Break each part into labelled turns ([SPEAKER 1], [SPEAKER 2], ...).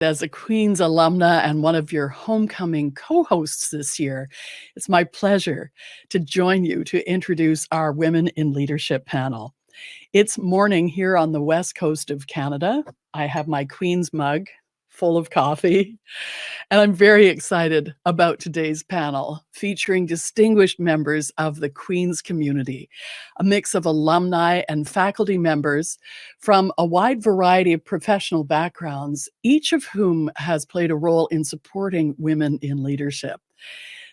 [SPEAKER 1] As a Queen's alumna and one of your homecoming co-hosts this year, it's my pleasure to join you to introduce our Women in Leadership panel. It's morning here on the west coast of Canada. I have my Queen's mug full of coffee, and I'm very excited about today's panel featuring distinguished members of the Queen's community, a mix of alumni and faculty members from a wide variety of professional backgrounds, each of whom has played a role in supporting women in leadership.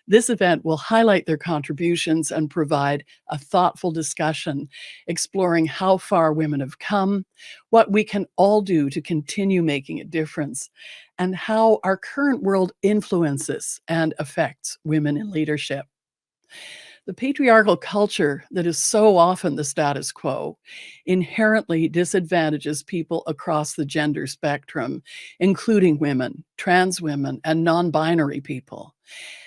[SPEAKER 1] This event will highlight their contributions and provide a thoughtful discussion, exploring how far women have come, what we can all do to continue making a difference, and how our current world influences and affects women in leadership. The patriarchal culture that is so often the status quo inherently disadvantages people across the gender spectrum, including women, trans women, and non-binary people.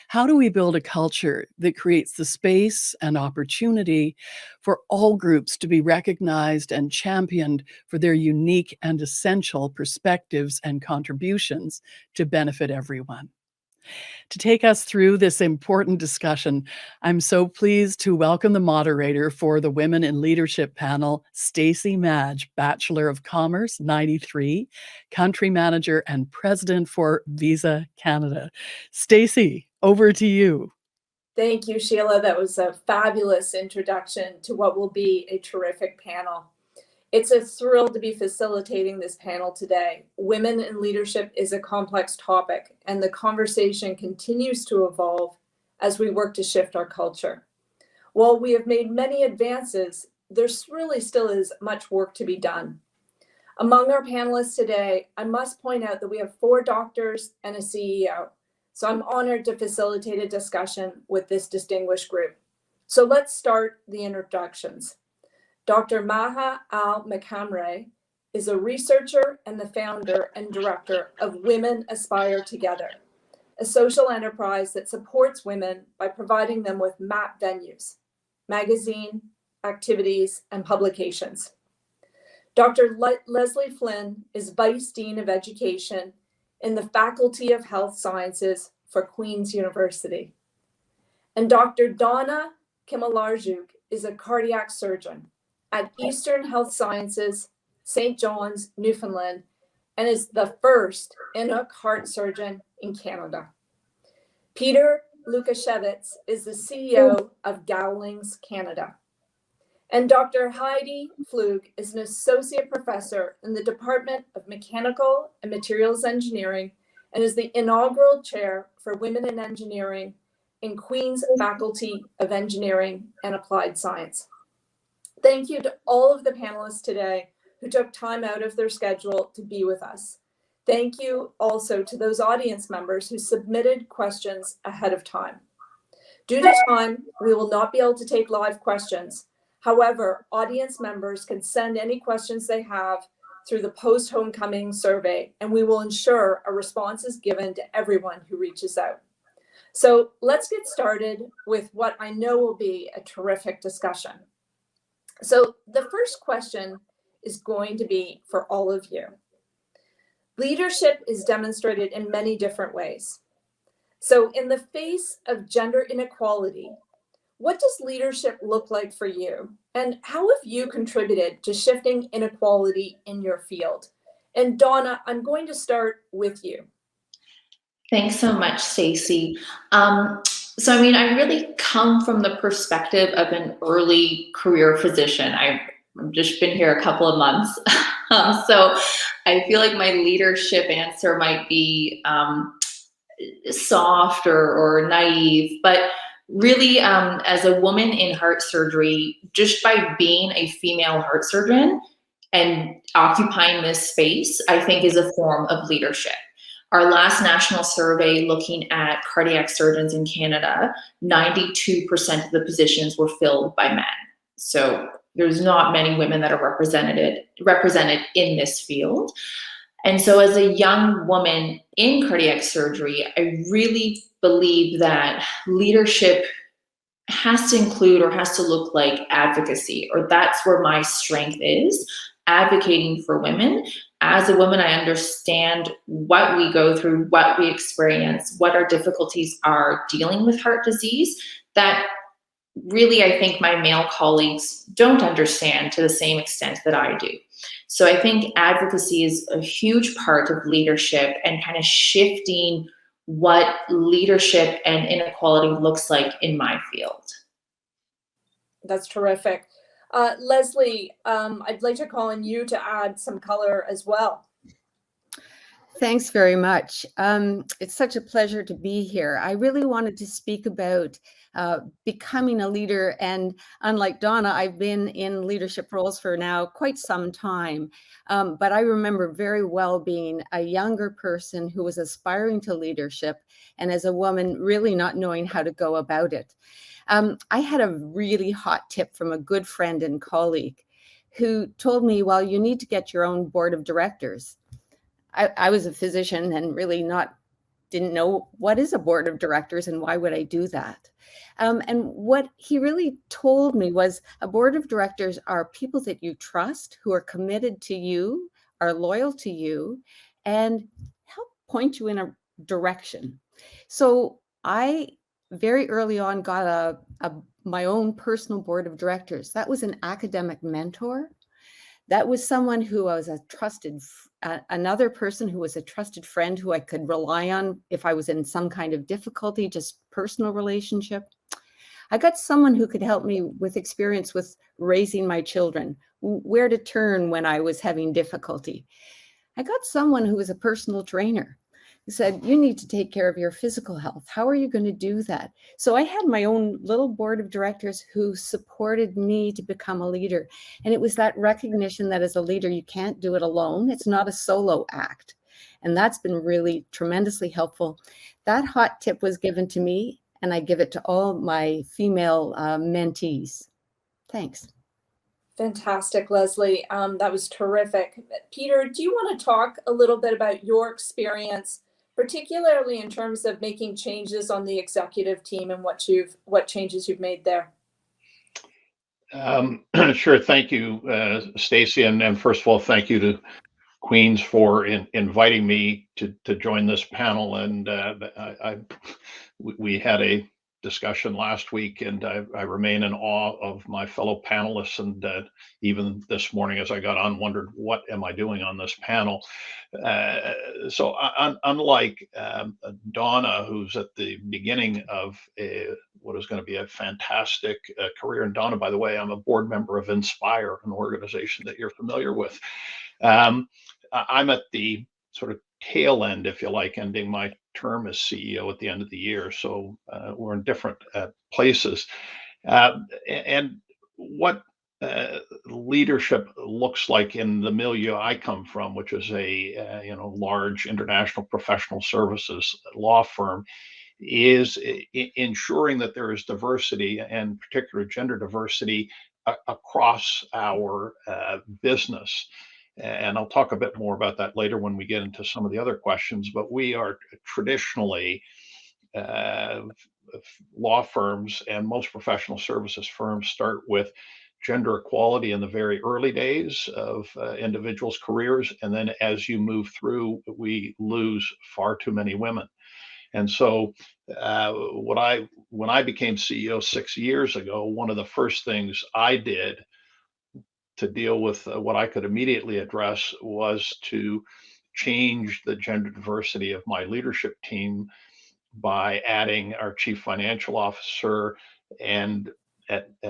[SPEAKER 1] How do we build a culture that creates the space and opportunity for all groups to be recognized and championed for their unique and essential perspectives and contributions to benefit everyone? To take us through this important discussion, I'm so pleased to welcome the moderator for the Women in Leadership panel, Stacey Madge, Bachelor of Commerce, 93, Country Manager and President for Visa Canada. Stacey, over to you.
[SPEAKER 2] Thank you, Sheila. That was a fabulous introduction to what will be a terrific panel. It's a thrill to be facilitating this panel today. Women in leadership is a complex topic, and the conversation continues to evolve as we work to shift our culture. While we have made many advances, there's really still is much work to be done. Among our panelists today, I must point out that we have 4 doctors and a CEO. So I'm honored to facilitate a discussion with this distinguished group. So let's start the introductions. Dr. Maha Al-Makamre is a researcher and the founder and director of Women Aspire Together, a social enterprise that supports women by providing them with MAP venues, magazine, activities, and publications. Dr. Leslie Flynn is Vice Dean of Education in the Faculty of Health Sciences for Queen's University. And Dr. Donna Kimalarjuk is a cardiac surgeon at Eastern Health Sciences, St. John's, Newfoundland, and is the first Inuk heart surgeon in Canada. Peter Lukashevitz is the CEO of Gowlings Canada. And Dr. Heidi Flug is an associate professor in the Department of Mechanical and Materials Engineering and is the inaugural chair for Women in Engineering in Queen's Faculty of Engineering and Applied Science. Thank you to all of the panelists today who took time out of their schedule to be with us. Thank you also to those audience members who submitted questions ahead of time. Due to time, we will not be able to take live questions. However, audience members can send any questions they have through the post-homecoming survey, and we will ensure a response is given to everyone who reaches out. So let's get started with what I know will be a terrific discussion. So the first question is going to be for all of you. Leadership is demonstrated in many different ways. So in the face of gender inequality, what does leadership look like for you? And how have you contributed to shifting inequality in your field? And Donna, I'm going to start with you.
[SPEAKER 3] Thanks so much, Stacey. I really come from the perspective of an early career physician. I've just been here a couple of months. So I feel like my leadership answer might be soft or naive, but really, as a woman in heart surgery, just by being a female heart surgeon and occupying this space, I think is a form of leadership. Our last national survey looking at cardiac surgeons in Canada, 92% of the positions were filled by men. So there's not many women that are represented in this field. And so as a young woman in cardiac surgery, I really believe that leadership has to include or has to look like advocacy, or that's where my strength is, advocating for women as a woman, I understand what we go through, what we experience, what our difficulties are dealing with heart disease, that really I think my male colleagues don't understand to the same extent that I do. So I think advocacy is a huge part of leadership and kind of shifting what leadership and inequality looks like in my field.
[SPEAKER 2] That's terrific. Leslie, I'd like to call on you to add some color as well.
[SPEAKER 4] Thanks very much. It's such a pleasure to be here. I really wanted to speak about becoming a leader. And unlike Donna, I've been in leadership roles for now quite some time. But I remember very well being a younger person who was aspiring to leadership, and as a woman, really not knowing how to go about it. I had a really hot tip from a good friend and colleague who told me, well, you need to get your own board of directors. I was a physician and really didn't know what is a board of directors and why would I do that. And what he really told me was a board of directors are people that you trust, who are committed to you, are loyal to you, and help point you in a direction. So I very early on got my own personal board of directors. That was an academic mentor. That was someone who was a trusted, another person who was a trusted friend who I could rely on if I was in some kind of difficulty, just personal relationship. I got someone who could help me with experience with raising my children, where to turn when I was having difficulty. I got someone who was a personal trainer who said, you need to take care of your physical health. How are you going to do that? So I had my own little board of directors who supported me to become a leader. And it was that recognition that as a leader, you can't do it alone. It's not a solo act. And that's been really tremendously helpful. That hot tip was given to me, and I give it to all my female mentees. Thanks.
[SPEAKER 2] Fantastic, Leslie. That was terrific. Peter, do you want to talk a little bit about your experience, particularly in terms of making changes on the executive team and what changes you've made there?
[SPEAKER 5] Sure. Thank you, Stacy. And first of all, thank you to Queens for inviting me to join this panel. And we had a discussion last week, and I remain in awe of my fellow panelists. And even this morning, as I got on, wondered, what am I doing on this panel? So unlike Donna, who's at the beginning of what is going to be a fantastic career, and Donna, by the way, I'm a board member of Inspire, an organization that you're familiar with. I'm at the sort of tail end, if you like, ending my term as CEO at the end of the year. So we're in different places. And what leadership looks like in the milieu I come from, which is a large international professional services law firm, is ensuring that there is diversity, and particular gender diversity, across our business. And I'll talk a bit more about that later when we get into some of the other questions. But we are traditionally law firms, and most professional services firms start with gender equality in the very early days of individuals' careers. And then as you move through, we lose far too many women. And so when I became CEO 6 years ago, one of the first things I did to deal with what I could immediately address was to change the gender diversity of my leadership team by adding our chief financial officer and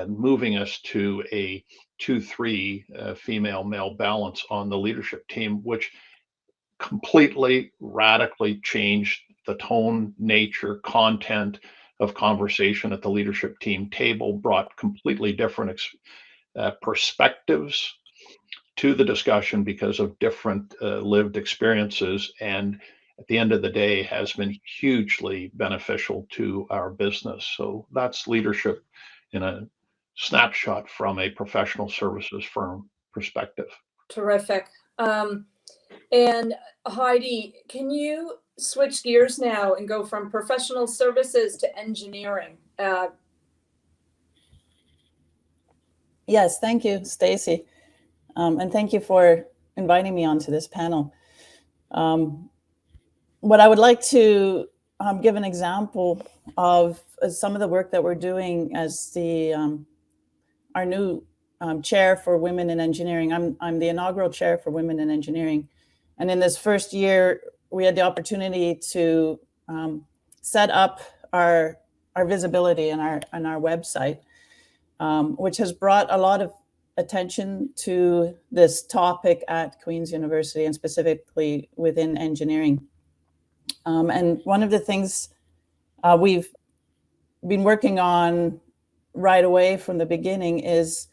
[SPEAKER 5] moving us to a 2-3 female male balance on the leadership team, which completely radically changed the tone, nature, content of conversation at the leadership team table, brought completely different perspectives to the discussion because of different lived experiences, and at the end of the day has been hugely beneficial to our business. So that's leadership in a snapshot from a professional services firm perspective.
[SPEAKER 2] Terrific. And Heidi, can you switch gears now and go from professional services to engineering?
[SPEAKER 6] Yes, thank you, Stacy. And thank you for inviting me onto this panel. What I would like to give an example of some of the work that we're doing as our new chair for women in engineering. I'm the inaugural chair for women in engineering. And in this first year, we had the opportunity to set up our visibility on our website, which has brought a lot of attention to this topic at Queen's University and specifically within engineering. And one of the things we've been working on right away from the beginning is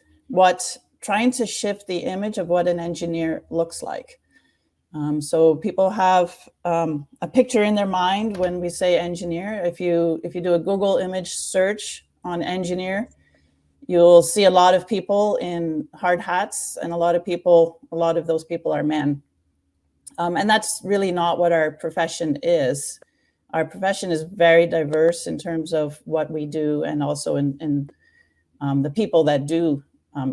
[SPEAKER 6] trying to shift the image of what an engineer looks like. So people have a picture in their mind when we say engineer. If you do a Google image search on engineer, you'll see a lot of people in hard hats, and a lot of those people are men. And that's really not what our profession is. Our profession is very diverse in terms of what we do, and also in the people that do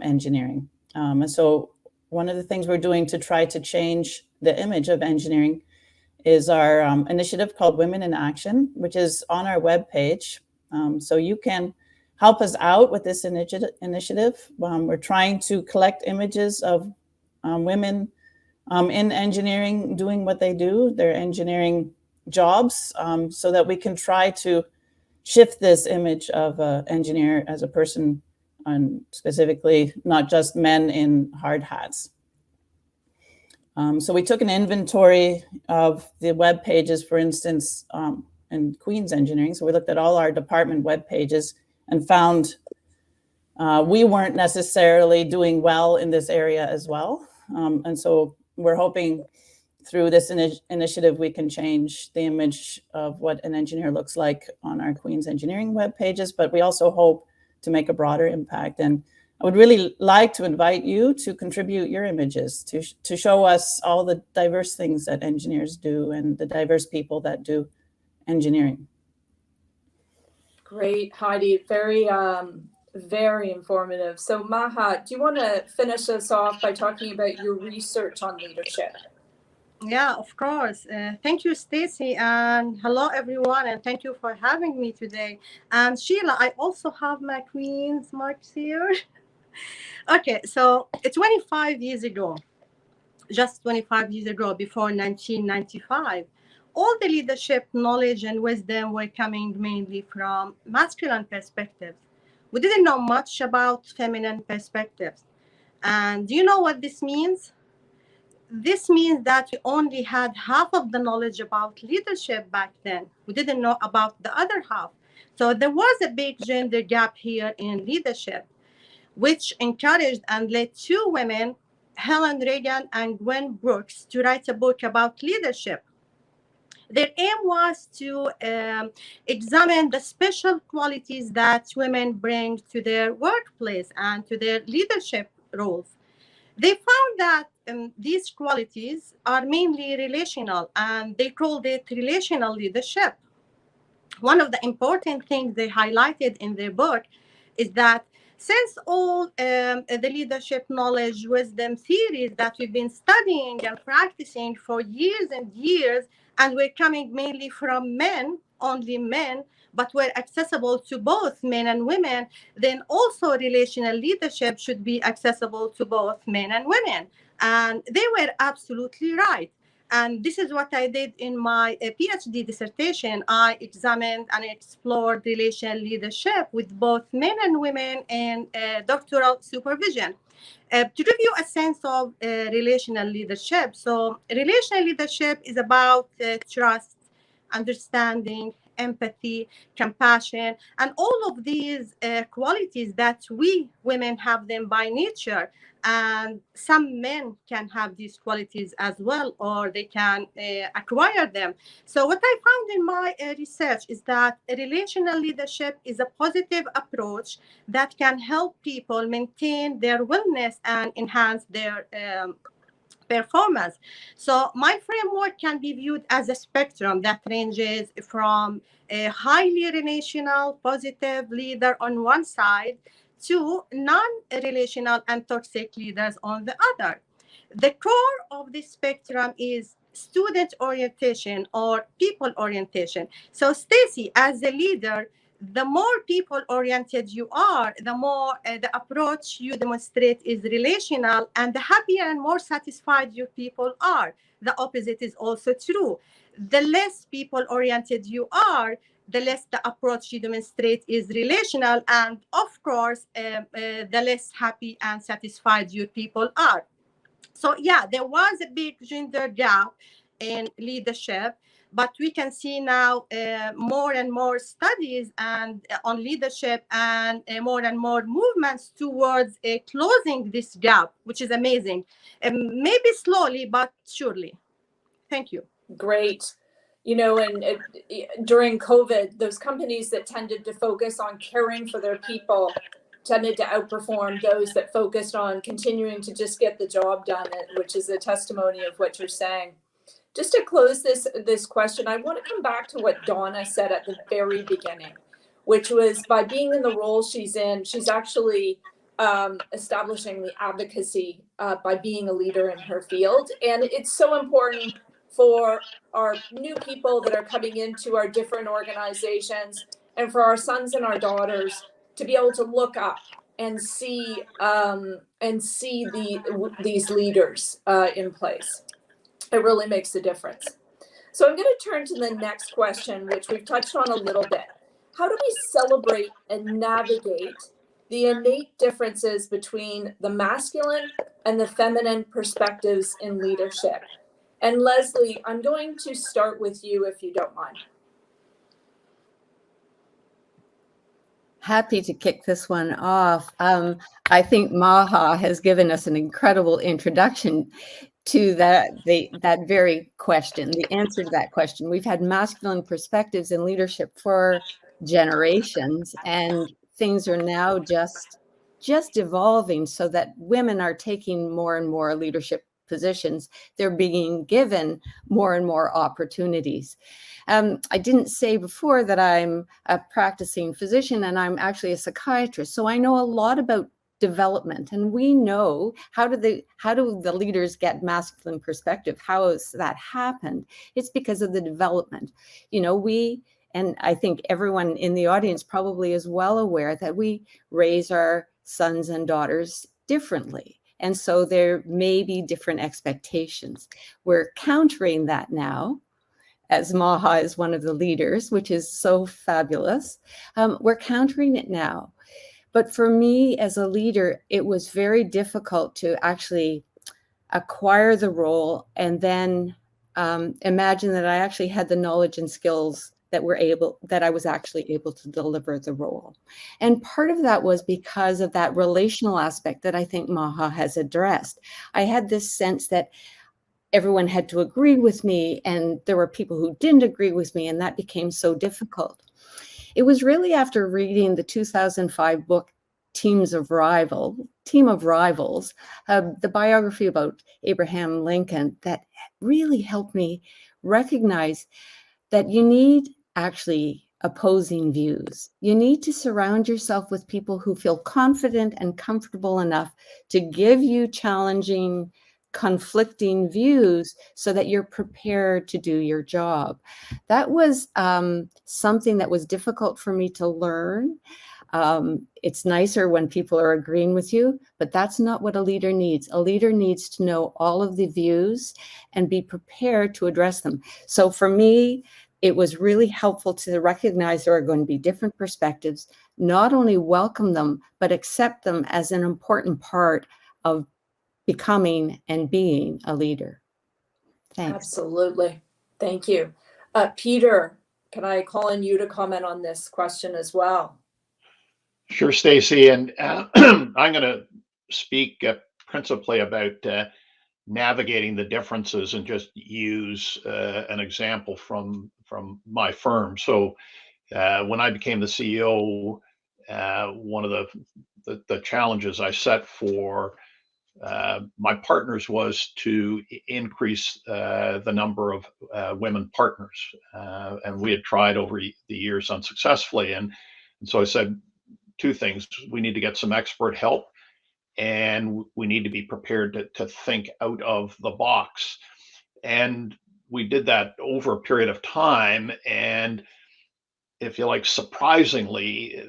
[SPEAKER 6] engineering. And so one of the things we're doing to try to change the image of engineering is our initiative called Women in Action, which is on our webpage. So you can help us out with this initiative. We're trying to collect images of women in engineering doing what they do, their engineering jobs, so that we can try to shift this image of an engineer as a person, and specifically not just men in hard hats. So we took an inventory of the web pages, for instance, in Queen's Engineering. So we looked at all our department web pages and found we weren't necessarily doing well in this area as well. And so we're hoping through this initiative, we can change the image of what an engineer looks like on our Queen's Engineering web pages, but we also hope to make a broader impact. And I would really like to invite you to contribute your images to show us all the diverse things that engineers do and the diverse people that do engineering.
[SPEAKER 2] Great, Heidi. Very, very informative. So Maha, do you want to finish us off by talking about your research on leadership?
[SPEAKER 7] Yeah, of course. Thank you, Stacy, and hello, everyone, and thank you for having me today. And Sheila, I also have my Queen's marks here. Okay, so 25 years ago, just 25 years ago, before 1995, all the leadership knowledge and wisdom were coming mainly from masculine perspectives. We didn't know much about feminine perspectives. And do you know what this means? This means that we only had half of the knowledge about leadership back then. We didn't know about the other half. So there was a big gender gap here in leadership, which encouraged and led two women, Helen Reagan and Gwen Brooks, to write a book about leadership. Their aim was to examine the special qualities that women bring to their workplace and to their leadership roles. They found that these qualities are mainly relational, and they called it relational leadership. One of the important things they highlighted in their book is that since all the leadership knowledge, wisdom theories that we've been studying and practicing for years and years, and we're coming mainly from men, only men, but were accessible to both men and women, then also relational leadership should be accessible to both men and women. And they were absolutely right. And this is what I did in my PhD dissertation. I examined and explored relational leadership with both men and women in doctoral supervision. To give you a sense of relational leadership, so relational leadership is about trust, understanding, empathy, compassion, and all of these qualities that we women have them by nature. And some men can have these qualities as well, or they can acquire them. So what I found in my research is that relational leadership is a positive approach that can help people maintain their wellness and enhance their performance. So my framework can be viewed as a spectrum that ranges from a highly relational, positive leader on one side to non-relational and toxic leaders on the other. The core of the spectrum is student orientation or people orientation. So Stacy, as a leader, the more people oriented you are, the more the approach you demonstrate is relational, and the happier and more satisfied your people are. The opposite is also true. The less people oriented you are, the less the approach you demonstrate is relational, and of course, the less happy and satisfied your people are. So yeah, there was a big gender gap in leadership, but we can see now more and more studies and on leadership, and more and more movements towards closing this gap, which is amazing. Maybe slowly, but surely. Thank you.
[SPEAKER 2] Great. You know, and during COVID, those companies that tended to focus on caring for their people tended to outperform those that focused on continuing to just get the job done, which is a testimony of what you're saying. Just to close this question, I want to come back to what Donna said at the very beginning, which was by being in the role she's in, she's actually establishing the advocacy by being a leader in her field. And it's so important for our new people that are coming into our different organizations, and for our sons and our daughters to be able to look up and see these leaders in place. It really makes a difference. So I'm going to turn to the next question, which we've touched on a little bit. How do we celebrate and navigate the innate differences between the masculine and the feminine perspectives in leadership? And Leslie, I'm going to start with you if you don't mind.
[SPEAKER 4] Happy to kick this one off. I think Maha has given us an incredible introduction to that very question, the answer to that question. We've had masculine perspectives in leadership for generations, and things are now just evolving so that women are taking more and more leadership positions. They're being given more and more opportunities. I didn't say before that I'm a practicing physician, and I'm actually a psychiatrist. So I know a lot about development, and we know how do the leaders get masculine perspective? How has that happened? It's because of the development. You know, and I think everyone in the audience probably is well aware that we raise our sons and daughters differently. And so there may be different expectations. We're countering that now, as Maha is one of the leaders, which is so fabulous. We're countering it now. But for me as a leader, it was very difficult to actually acquire the role and then imagine that I actually had the knowledge and skills that I was actually able to deliver the role. And part of that was because of that relational aspect that I think Maha has addressed. I had this sense that everyone had to agree with me, and there were people who didn't agree with me, and that became so difficult. It was really after reading the 2005 book, Team of Rivals, the biography about Abraham Lincoln, that really helped me recognize that you need actually opposing views. You need to surround yourself with people who feel confident and comfortable enough to give you challenging, conflicting views so that you're prepared to do your job. That was something that was difficult for me to learn. It's nicer when people are agreeing with you, but that's not what a leader needs. A leader needs to know all of the views and be prepared to address them. So for me, it was really helpful to recognize there are going to be different perspectives, not only welcome them, but accept them as an important part of becoming and being a leader. Thanks.
[SPEAKER 2] Absolutely. Thank you. Peter, can I call on you to comment on this question as well?
[SPEAKER 5] Sure, Stacy. And I'm going to speak principally about navigating the differences and just use an example from my firm. So when I became the CEO, one of the challenges I set for my partners was to increase the number of women partners. And we had tried over the years unsuccessfully. And so I said two things. We need to get some expert help and we need to be prepared to think out of the box. And we did that over a period of time. And if you like, surprisingly,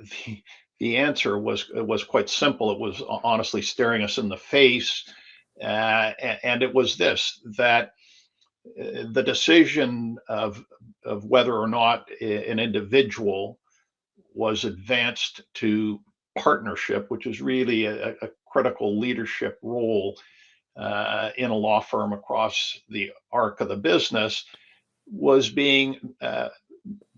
[SPEAKER 5] the answer was quite simple. It was honestly staring us in the face. And it was this, that the decision of whether or not an individual was advanced to partnership, which is really a critical leadership role in a law firm across the arc of the business, was being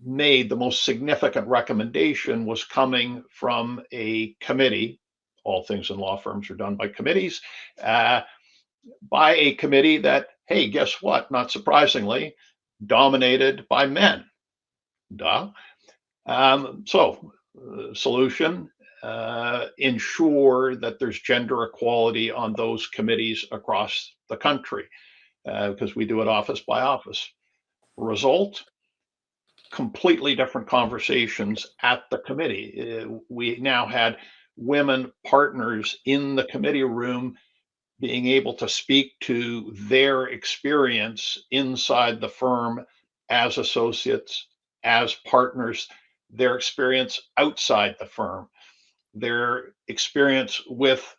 [SPEAKER 5] made. The most significant recommendation was coming from a committee. All things in law firms are done by committees, by a committee that, hey, guess what? Not surprisingly, dominated by men. Duh. Solution, ensure that there's gender equality on those committees across the country, because we do it office by office. Result, completely different conversations at the committee. We now had women partners in the committee room being able to speak to their experience inside the firm as associates, as partners, their experience outside the firm, their experience with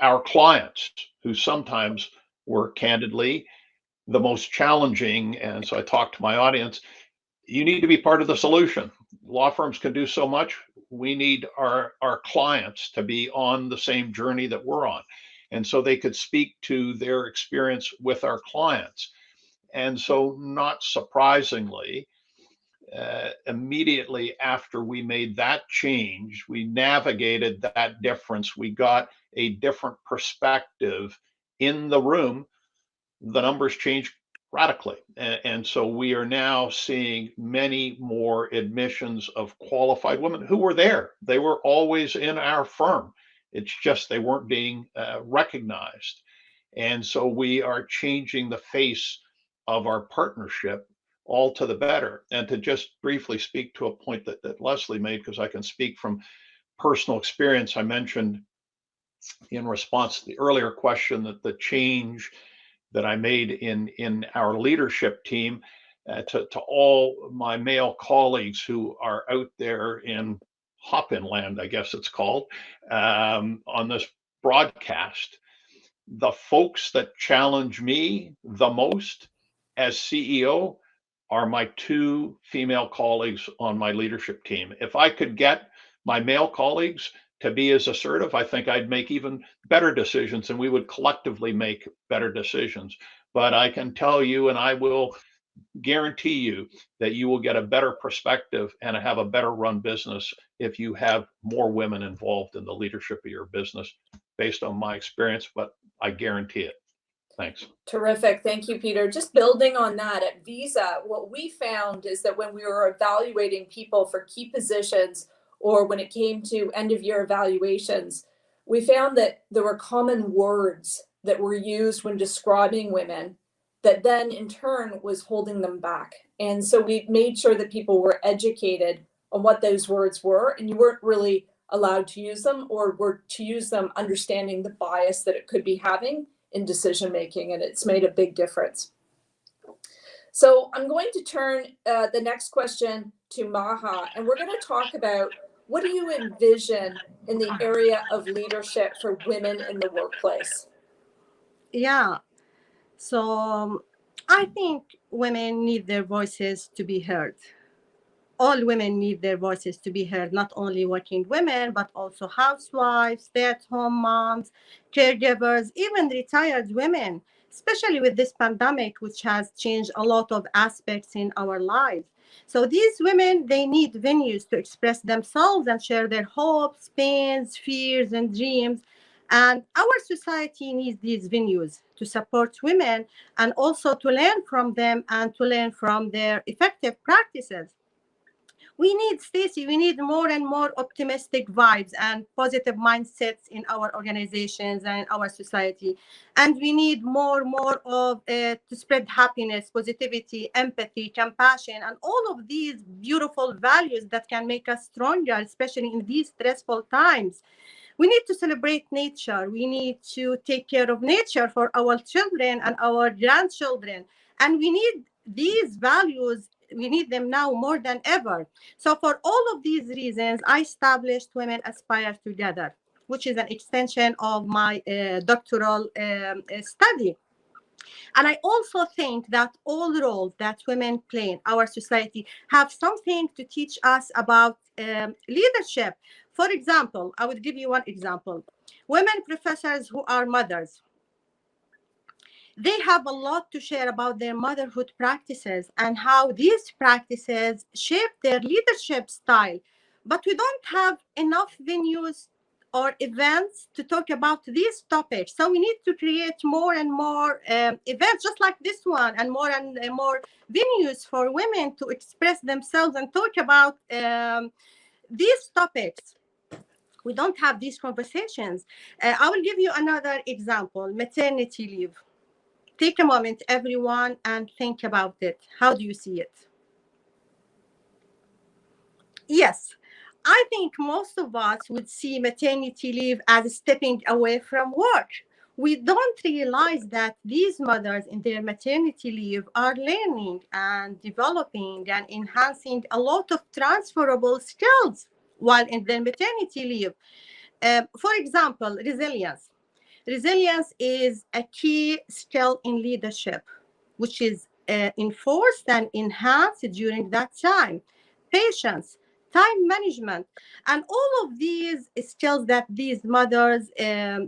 [SPEAKER 5] our clients, who sometimes were candidly the most challenging. And so I talked to my audience, you need to be part of the solution. Law firms can do so much. We need our clients to be on the same journey that we're on. And so they could speak to their experience with our clients. And so, not surprisingly, immediately after we made that change, we navigated that difference. We got a different perspective in the room. The numbers changed radically. And so we are now seeing many more admissions of qualified women who were there. They were always in our firm. It's just they weren't being recognized. And so we are changing the face of our partnership all to the better. And to just briefly speak to a point that Leslie made, because I can speak from personal experience, I mentioned in response to the earlier question that the change that I made in our leadership team, to all my male colleagues who are out there in hop-in land, I guess it's called, on this broadcast. The folks that challenge me the most as CEO are my two female colleagues on my leadership team. If I could get my male colleagues to be as assertive, I think I'd make even better decisions, and we would collectively make better decisions. But I can tell you, and I will guarantee you, that you will get a better perspective and have a better run business if you have more women involved in the leadership of your business, based on my experience, but I guarantee it. Thanks.
[SPEAKER 2] Terrific. Thank you, Peter. Just building on that, at Visa, what we found is that when we were evaluating people for key positions, or when it came to end of year evaluations, we found that there were common words that were used when describing women that then in turn was holding them back. And so we made sure that people were educated on what those words were, and you weren't really allowed to use them, or were to use them understanding the bias that it could be having in decision making, and it's made a big difference. So I'm going to turn the next question to Maha, and we're going to talk about, what do you envision in the area of leadership for women in the workplace?
[SPEAKER 7] Yeah. So I think women need their voices to be heard. All women need their voices to be heard, not only working women, but also housewives, stay-at-home moms, caregivers, even retired women, especially with this pandemic, which has changed a lot of aspects in our lives. So these women, they need venues to express themselves and share their hopes, pains, fears, and dreams. And our society needs these venues to support women, and also to learn from them and to learn from their effective practices. We need, Stacy, we need more and more optimistic vibes and positive mindsets in our organizations and in our society. And we need more of to spread happiness, positivity, empathy, compassion, and all of these beautiful values that can make us stronger, especially in these stressful times. We need to celebrate nature. We need to take care of nature for our children and our grandchildren. And we need these values. We need them now more than ever. So for all of these reasons, I established Women Aspire Together, which is an extension of my doctoral study. And I also think that all roles that women play in our society have something to teach us about leadership. For example, I would give you one example. Women professors who are mothers, they have a lot to share about their motherhood practices and how these practices shape their leadership style. But we don't have enough venues or events to talk about these topics. So we need to create more and more events just like this one, and more venues for women to express themselves and talk about these topics. We don't have these conversations. I will give you another example, maternity leave. Take a moment, everyone, and think about it. How do you see it? Yes, I think most of us would see maternity leave as stepping away from work. We don't realize that these mothers in their maternity leave are learning and developing and enhancing a lot of transferable skills while in their maternity leave. For example, resilience. Resilience is a key skill in leadership, which is enforced and enhanced during that time. Patience, time management, and all of these skills that these mothers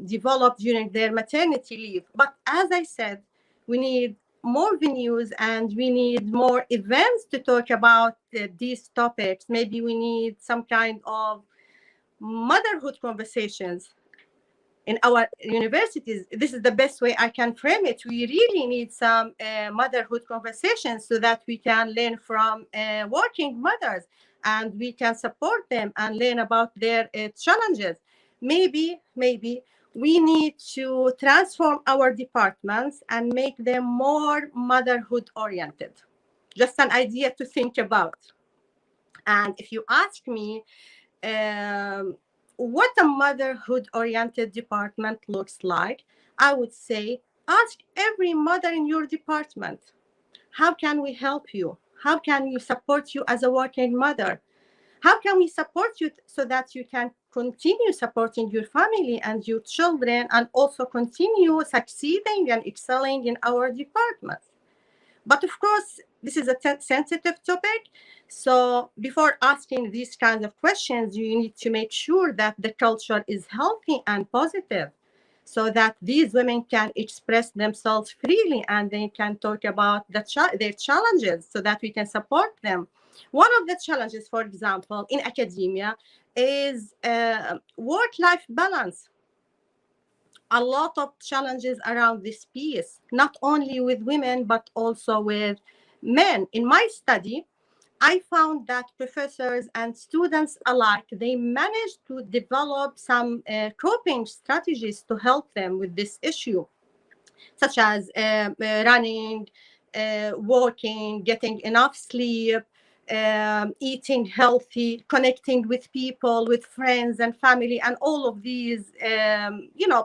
[SPEAKER 7] develop during their maternity leave. But as I said, we need more venues and we need more events to talk about these topics. Maybe we need some kind of motherhood conversations in our universities. This is the best way I can frame it. We really need some motherhood conversations so that we can learn from working mothers and we can support them and learn about their challenges. Maybe we need to transform our departments and make them more motherhood oriented. Just an idea to think about. And if you ask me, what a motherhood-oriented department looks like, I would say, ask every mother in your department, how can we help you? How can we support you as a working mother? How can we support you so that you can continue supporting your family and your children and also continue succeeding and excelling in our departments? But of course, this is a sensitive topic. So before asking these kinds of questions, you need to make sure that the culture is healthy and positive so that these women can express themselves freely and they can talk about their challenges so that we can support them. One of the challenges, for example, in academia is work-life balance. A lot of challenges around this piece, not only with women, but also with men. In my study, I found that professors and students alike, they managed to develop some coping strategies to help them with this issue, such as running, walking, getting enough sleep, eating healthy, connecting with people, with friends and family, and all of these,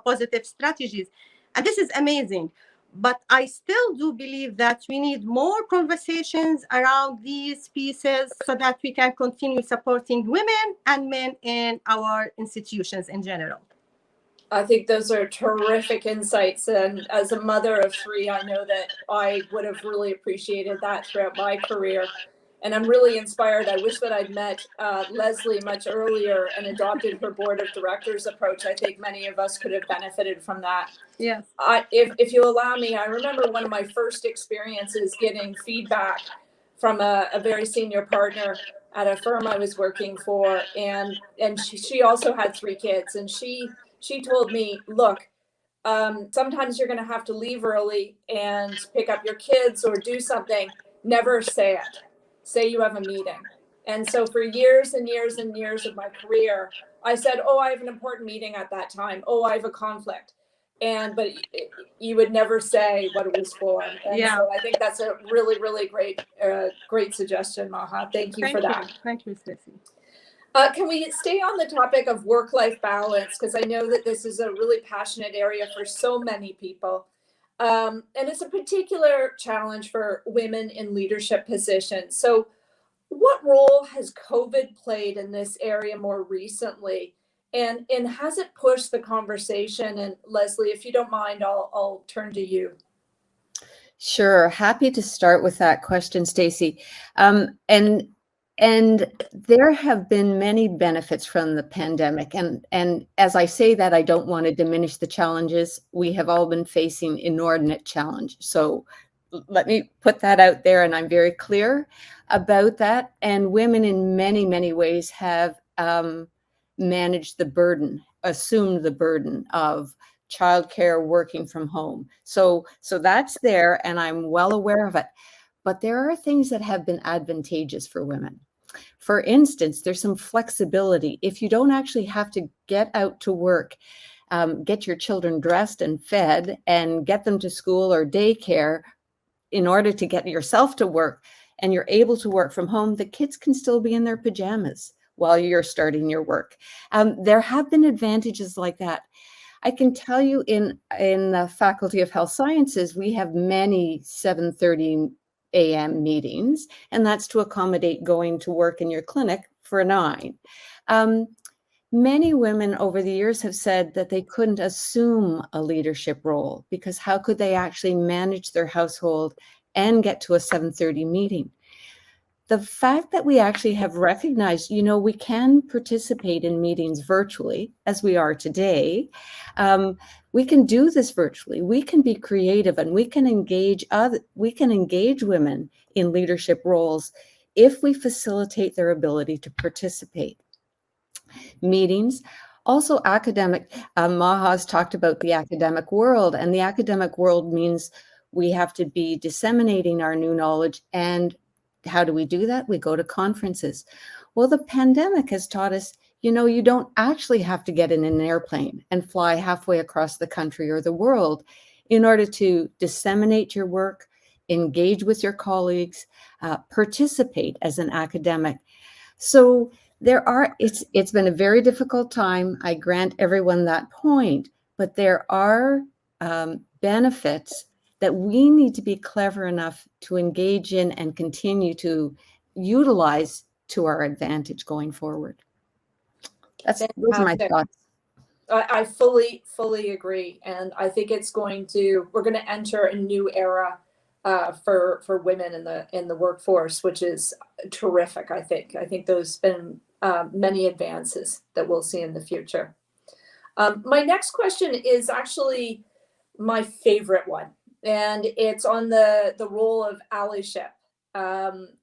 [SPEAKER 7] positive strategies. And this is amazing. But I still do believe that we need more conversations around these pieces so that we can continue supporting women and men in our institutions in general.
[SPEAKER 2] I think those are terrific insights. And as a mother of three, I know that I would have really appreciated that throughout my career. And I'm really inspired. I wish that I'd met Leslie much earlier and adopted her board of directors approach. I think many of us could have benefited from that.
[SPEAKER 7] Yes.
[SPEAKER 2] If you allow me, I remember one of my first experiences getting feedback from a very senior partner at a firm I was working for. And she also had three kids. And she told me, look, sometimes you're going to have to leave early and pick up your kids or do something. Never say it. Say you have a meeting. And so for years and years and years of my career, I said, oh, I have an important meeting at that time. Oh, I have a conflict. But you would never say what it was for. And so I think that's a really, really great suggestion, Maha. Thank you for that.
[SPEAKER 7] Thank you, Stacey.
[SPEAKER 2] Can we stay on the topic of work-life balance? Because I know that this is a really passionate area for so many people. And it's a particular challenge for women in leadership positions. So what role has COVID played in this area more recently? And has it pushed the conversation? And Leslie, if you don't mind, I'll turn to you.
[SPEAKER 4] Sure, happy to start with that question, Stacy. And there have been many benefits from the pandemic. And as I say that, I don't want to diminish the challenges. We have all been facing inordinate challenge. So let me put that out there, and I'm very clear about that. And women in many, many ways have managed the burden, assumed the burden of childcare, working from home. So that's there, and I'm well aware of it. But there are things that have been advantageous for women. For instance, there's some flexibility. If you don't actually have to get out to work, get your children dressed and fed and get them to school or daycare in order to get yourself to work, and you're able to work from home, the kids can still be in their pajamas while you're starting your work. There have been advantages like that. I can tell you in the Faculty of Health Sciences, we have many 7:30 a.m. meetings, and that's to accommodate going to work in your clinic for 9. Many women over the years have said that they couldn't assume a leadership role because how could they actually manage their household and get to a 7:30 meeting? The fact that we actually have recognized, we can participate in meetings virtually as we are today. We can do this virtually. We can be creative, and we can engage women in leadership roles if we facilitate their ability to participate. Meetings, also academic. Maha's talked about the academic world, and the academic world means we have to be disseminating our new knowledge. And how do we do that? We go to conferences. Well, the pandemic has taught us, you don't actually have to get in an airplane and fly halfway across the country or the world in order to disseminate your work, engage with your colleagues, participate as an academic. So it's been a very difficult time. I grant everyone that point, but there are benefits that we need to be clever enough to engage in and continue to utilize to our advantage going forward. Those are my thoughts.
[SPEAKER 2] I fully agree. And I think we're going to enter a new era for women in the workforce, which is terrific. I think there's been many advances that we'll see in the future. My next question is actually my favorite one, and it's on the role of allyship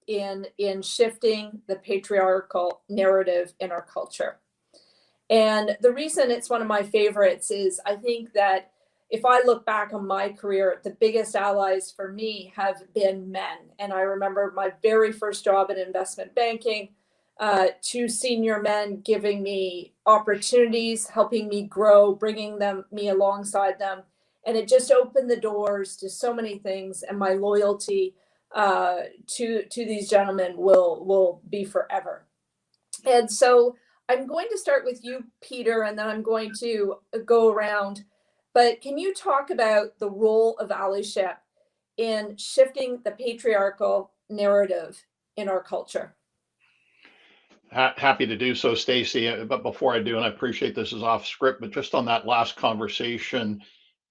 [SPEAKER 2] in shifting the patriarchal narrative in our culture. And the reason it's one of my favorites is I think that if I look back on my career, the biggest allies for me have been men. And I remember my very first job in investment banking, 2 senior men giving me opportunities, helping me grow, bringing me alongside them. And it just opened the doors to so many things. And my loyalty to these gentlemen will be forever. And so I'm going to start with you, Peter, and then I'm going to go around. But can you talk about the role of allyship in shifting the patriarchal narrative in our culture?
[SPEAKER 5] Happy to do so, Stacy. But before I do, and I appreciate this is off script, but just on that last conversation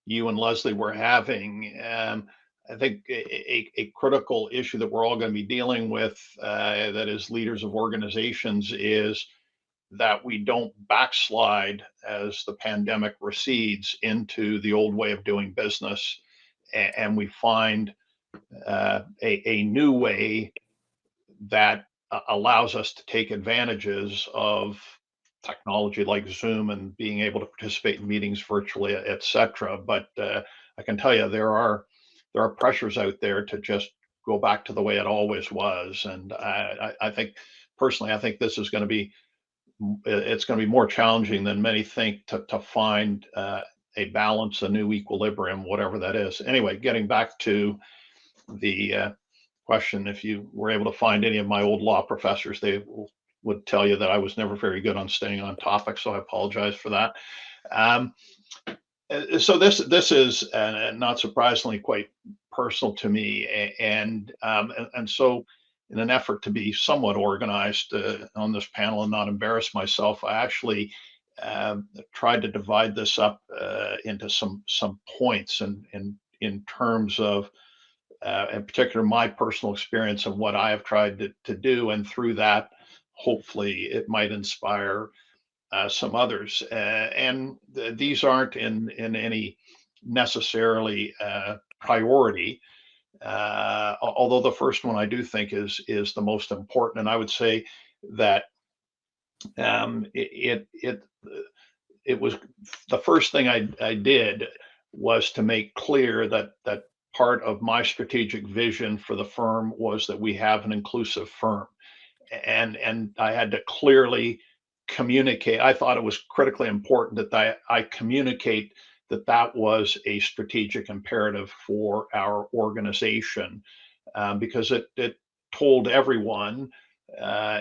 [SPEAKER 5] you and Leslie were having, I think a critical issue that we're all going to be dealing with, that is leaders of organizations, is that we don't backslide as the pandemic recedes into the old way of doing business, and we find a new way that allows us to take advantages of technology like Zoom and being able to participate in meetings virtually, et cetera. But I can tell you there are pressures out there to just go back to the way it always was. And I think personally, I think this is going to be more challenging than many think to find a balance, a new equilibrium, whatever that is. Anyway, getting back to the question, if you were able to find any of my old law professors, they will would tell you that I was never very good on staying on topic, so I apologize for that. Um, so this is not surprisingly quite personal to me, and so in an effort to be somewhat organized on this panel and not embarrass myself, I actually tried to divide this up into some points and in terms of in particular my personal experience and what I have tried to do, and through that hopefully it might inspire some others. And these aren't in any necessarily priority. Although the first one I do think is the most important, and I would say that it was the first thing I did was to make clear that part of my strategic vision for the firm was that we have an inclusive firm, and I had to clearly communicate. I thought it was critically important that I communicate that was a strategic imperative for our organization, because it told everyone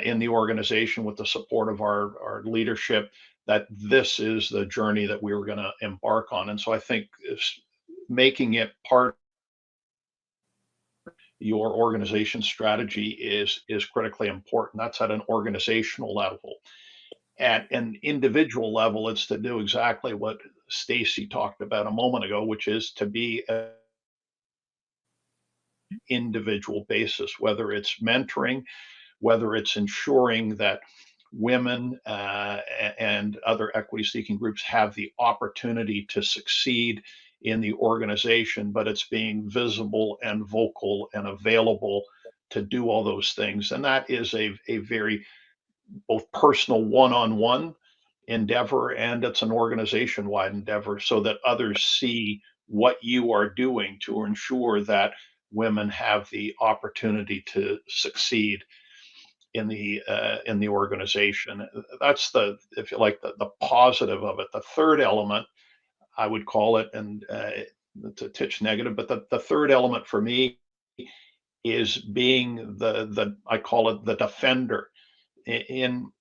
[SPEAKER 5] in the organization, with the support of our leadership, that this is the journey that we were going to embark on. And so I think making it part your organization strategy is critically important. That's at an organizational level. At an individual level, it's to do exactly what Stacy talked about a moment ago, which is to be an individual basis, whether it's mentoring, whether it's ensuring that women and other equity seeking groups have the opportunity to succeed in the organization, but it's being visible and vocal and available to do all those things. And that is a very both personal one-on-one endeavor, and it's an organization-wide endeavor, so that others see what you are doing to ensure that women have the opportunity to succeed in the organization. That's the, if you like, the positive of it. The third element, I would call it, and it's a titch negative, but the third element for me is being the I call it the defender. In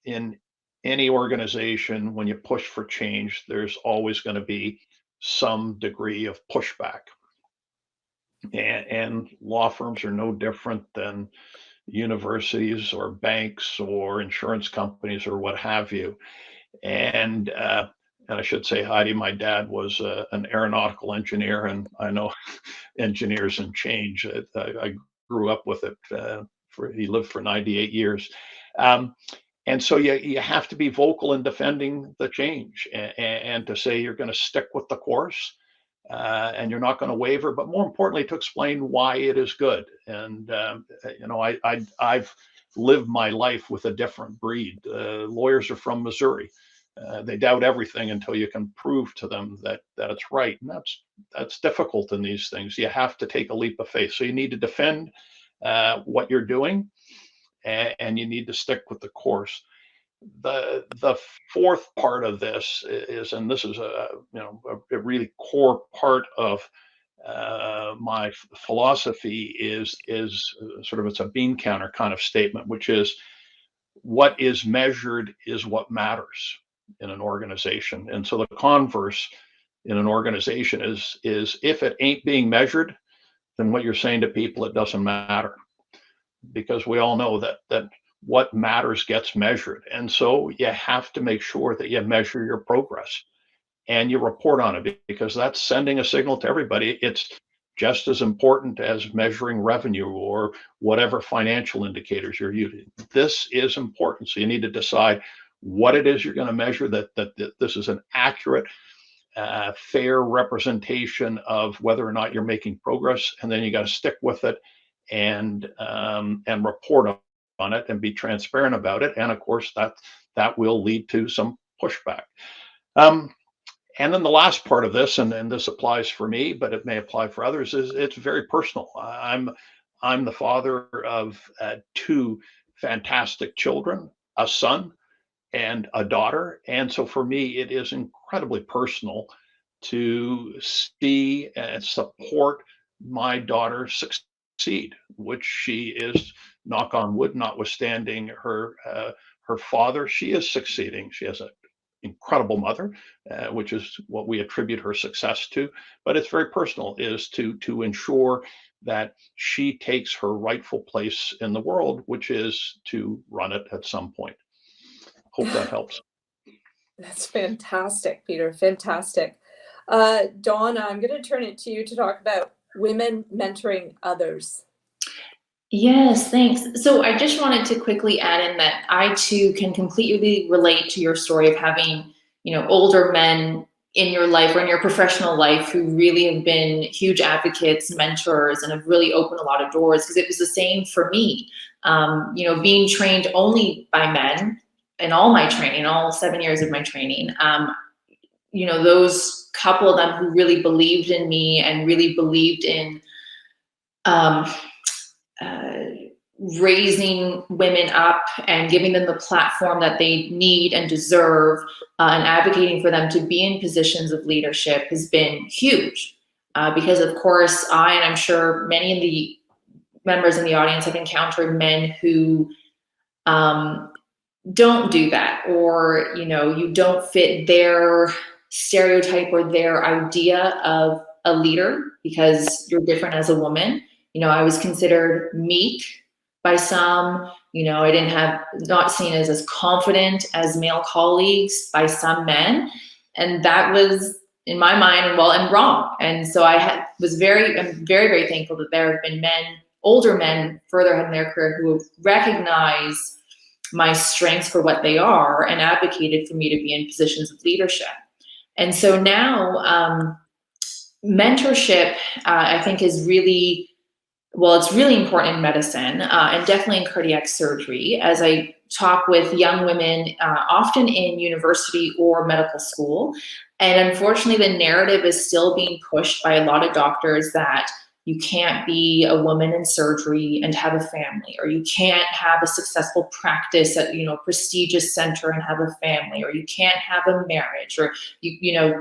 [SPEAKER 5] any organization, when you push for change, there's always going to be some degree of pushback, and law firms are no different than universities or banks or insurance companies or what have you. And I should say, Heidi, my dad was an aeronautical engineer, and I know engineers and change. I grew up with it. He lived for 98 years. And so you have to be vocal in defending the change, and to say you're going to stick with the course, and you're not going to waver, but more importantly, to explain why it is good. And I've lived my life with a different breed. Lawyers are from Missouri. They doubt everything until you can prove to them that it's right, and that's difficult in these things. You have to take a leap of faith. So you need to defend what you're doing, and you need to stick with the course. The fourth part of this is, and this is a really core part of my philosophy, is sort of, it's a bean counter kind of statement, which is what is measured is what matters in an organization. And so the converse in an organization is if it ain't being measured, then what you're saying to people, it doesn't matter, because we all know that what matters gets measured. And so you have to make sure that you measure your progress and you report on it, because that's sending a signal to everybody. It's just as important as measuring revenue or whatever financial indicators you're using. This is important. So you need to decide what it is you're going to measure, that this is an accurate, fair representation of whether or not you're making progress. And then you got to stick with it and report on it and be transparent about it. And of course, that will lead to some pushback. And then the last part of this, and this applies for me, but it may apply for others, is it's very personal. I'm the father of two fantastic children, a son and a daughter. And so for me, it is incredibly personal to see and support my daughter's succeed, which she is, knock on wood, notwithstanding her father, she is succeeding. She has an incredible mother, which is what we attribute her success to. But it's very personal, is to ensure that she takes her rightful place in the world, which is to run it at some point. Hope that helps.
[SPEAKER 2] That's fantastic, Peter. Fantastic. Donna, I'm going to turn it to you to talk about women mentoring others.
[SPEAKER 3] Yes, thanks. So I just wanted to quickly add in that I too can completely relate to your story of having, older men in your life or in your professional life who really have been huge advocates, mentors, and have really opened a lot of doors, because it was the same for me. Being trained only by men in all my training, all 7 years of my training, those couple of them who really believed in me and really believed in raising women up and giving them the platform that they need and deserve, and advocating for them to be in positions of leadership has been huge. Because of course, and I'm sure many of the members in the audience have encountered men who don't do that, or, you don't fit their stereotype or their idea of a leader because you're different as a woman. I was considered meek by some, I didn't have, not seen as confident as male colleagues by some men. And that was, in my mind, and wrong. And so I'm very, very thankful that there have been older men further ahead in their career who have recognized my strengths for what they are and advocated for me to be in positions of leadership. And so now, mentorship, I think, is really, it's really important in medicine, and definitely in cardiac surgery. As I talk with young women, often in university or medical school, and unfortunately the narrative is still being pushed by a lot of doctors that you can't be a woman in surgery and have a family, or you can't have a successful practice at, prestigious center and have a family, or you can't have a marriage, or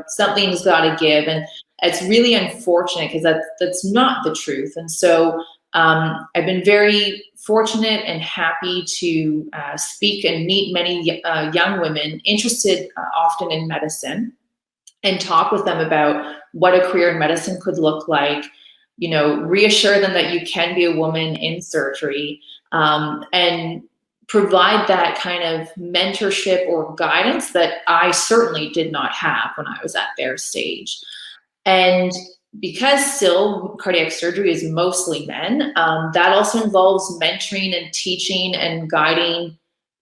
[SPEAKER 3] something's got to give. And it's really unfortunate because that's not the truth. And so I've been very fortunate and happy to speak and meet many young women interested often in medicine, and talk with them about what a career in medicine could look like. Reassure them that you can be a woman in surgery, and provide that kind of mentorship or guidance that I certainly did not have when I was at their stage. And because still cardiac surgery is mostly men, that also involves mentoring and teaching and guiding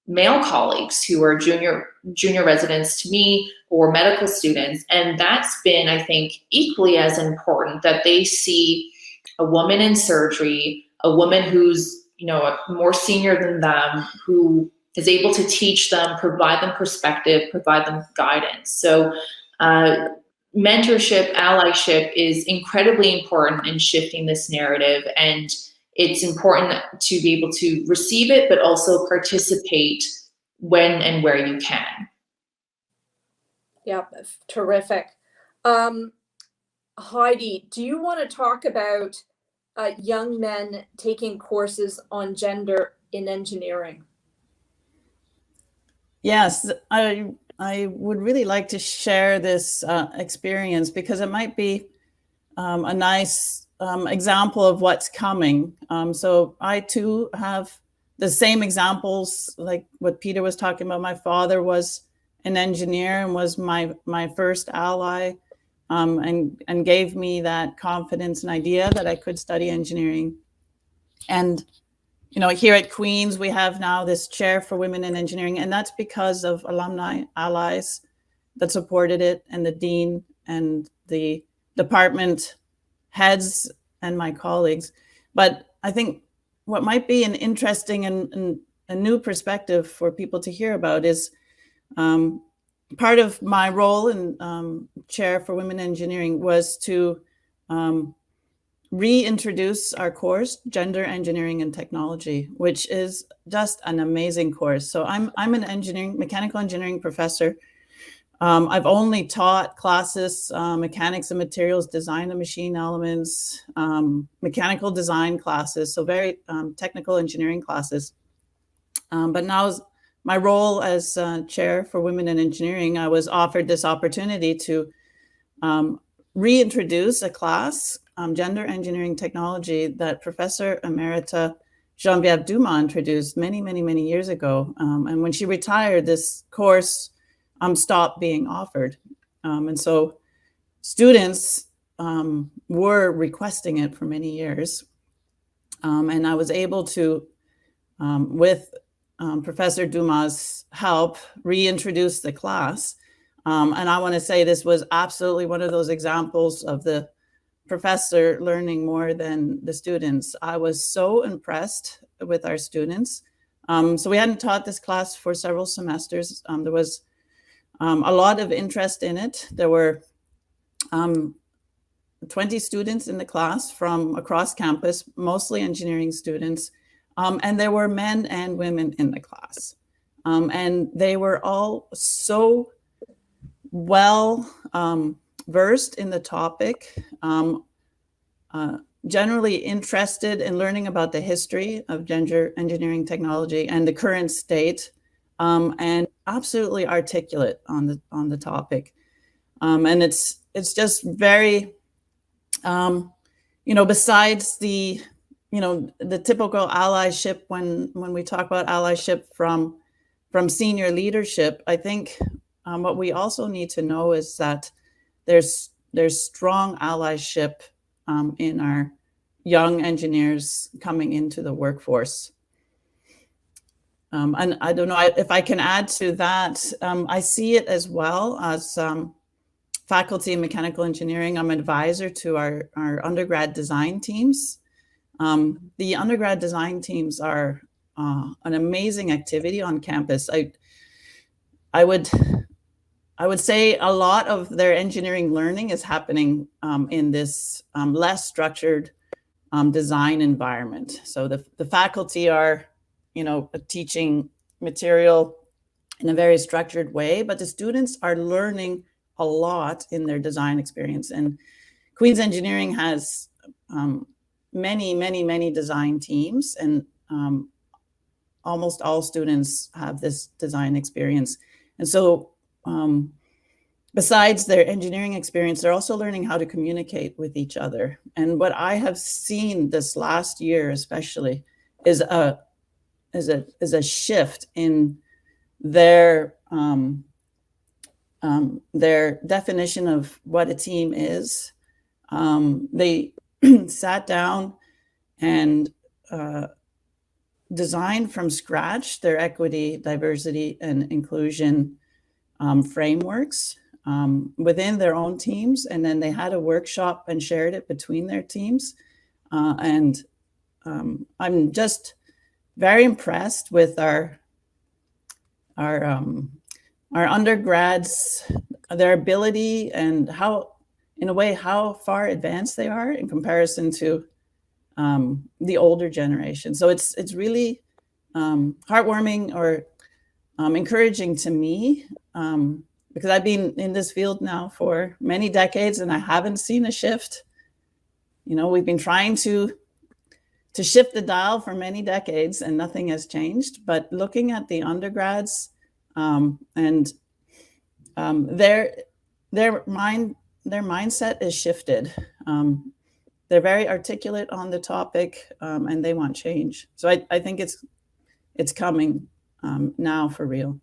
[SPEAKER 3] male colleagues who are junior residents to me, or medical students. And that's been, I think, equally as important, that they see a woman in surgery, a woman who's, more senior than them, who is able to teach them, provide them perspective, provide them guidance. So mentorship, allyship is incredibly important in shifting this narrative. And it's important to be able to receive it, but also participate when and where you can.
[SPEAKER 2] Yeah, terrific. Heidi, do you want to talk about young men taking courses on gender in engineering?
[SPEAKER 6] Yes, I would really like to share this experience, because it might be a nice example of what's coming. So I too have the same examples, like what Peter was talking about. My father was an engineer and was my first ally, and gave me that confidence and idea that I could study engineering. And here at Queen's, we have now this chair for women in engineering, and that's because of alumni allies that supported it, and the dean and the department heads and my colleagues. But I think what might be an interesting and a new perspective for people to hear about is part of my role in chair for women engineering was to reintroduce our course, Gender, Engineering, and Technology, which is just an amazing course. So I'm an mechanical engineering professor, I've only taught classes, mechanics and materials, design and machine elements, mechanical design classes, so very technical engineering classes. But now my role as chair for Women in Engineering, I was offered this opportunity to reintroduce a class, Gender Engineering Technology, that Professor Emerita Geneviève Dumas introduced many, many, many years ago. And when she retired, this course stopped being offered. And so students were requesting it for many years. And I was able to, with Professor Dumas' help, reintroduce the class. And I want to say this was absolutely one of those examples of the professor learning more than the students. I was so impressed with our students. So we hadn't taught this class for several semesters. There was a lot of interest in it. There were 20 students in the class from across campus, mostly engineering students. And there were men and women in the class. And they were all so well versed in the topic, generally interested in learning about the history of gender engineering technology and the current state, and absolutely articulate on the topic. And it's just very, besides the typical allyship, when we talk about allyship from senior leadership, I think what we also need to know is that there's strong allyship in our young engineers coming into the workforce. And I don't know if I can add to that. I see it as well as faculty in mechanical engineering. I'm an advisor to our undergrad design teams. The undergrad design teams are an amazing activity on campus. I would say a lot of their engineering learning is happening in this less structured design environment. So the faculty are, teaching material in a very structured way, but the students are learning a lot in their design experience. And Queen's Engineering has many, many, many design teams, and almost all students have this design experience. And so besides their engineering experience, they're also learning how to communicate with each other. And what I have seen this last year, especially, is a shift in their definition of what a team is. They sat down and designed from scratch their equity, diversity, and inclusion frameworks within their own teams, and then they had a workshop and shared it between their teams. And I'm just very impressed with our undergrads, their ability, and how far advanced they are in comparison to the older generation. So it's really heartwarming or encouraging to me, because I've been in this field now for many decades and I haven't seen a shift. We've been trying to shift the dial for many decades and nothing has changed. But looking at the undergrads and their mindset is shifted. They're very articulate on the topic, and they want change. So I think it's coming now for real.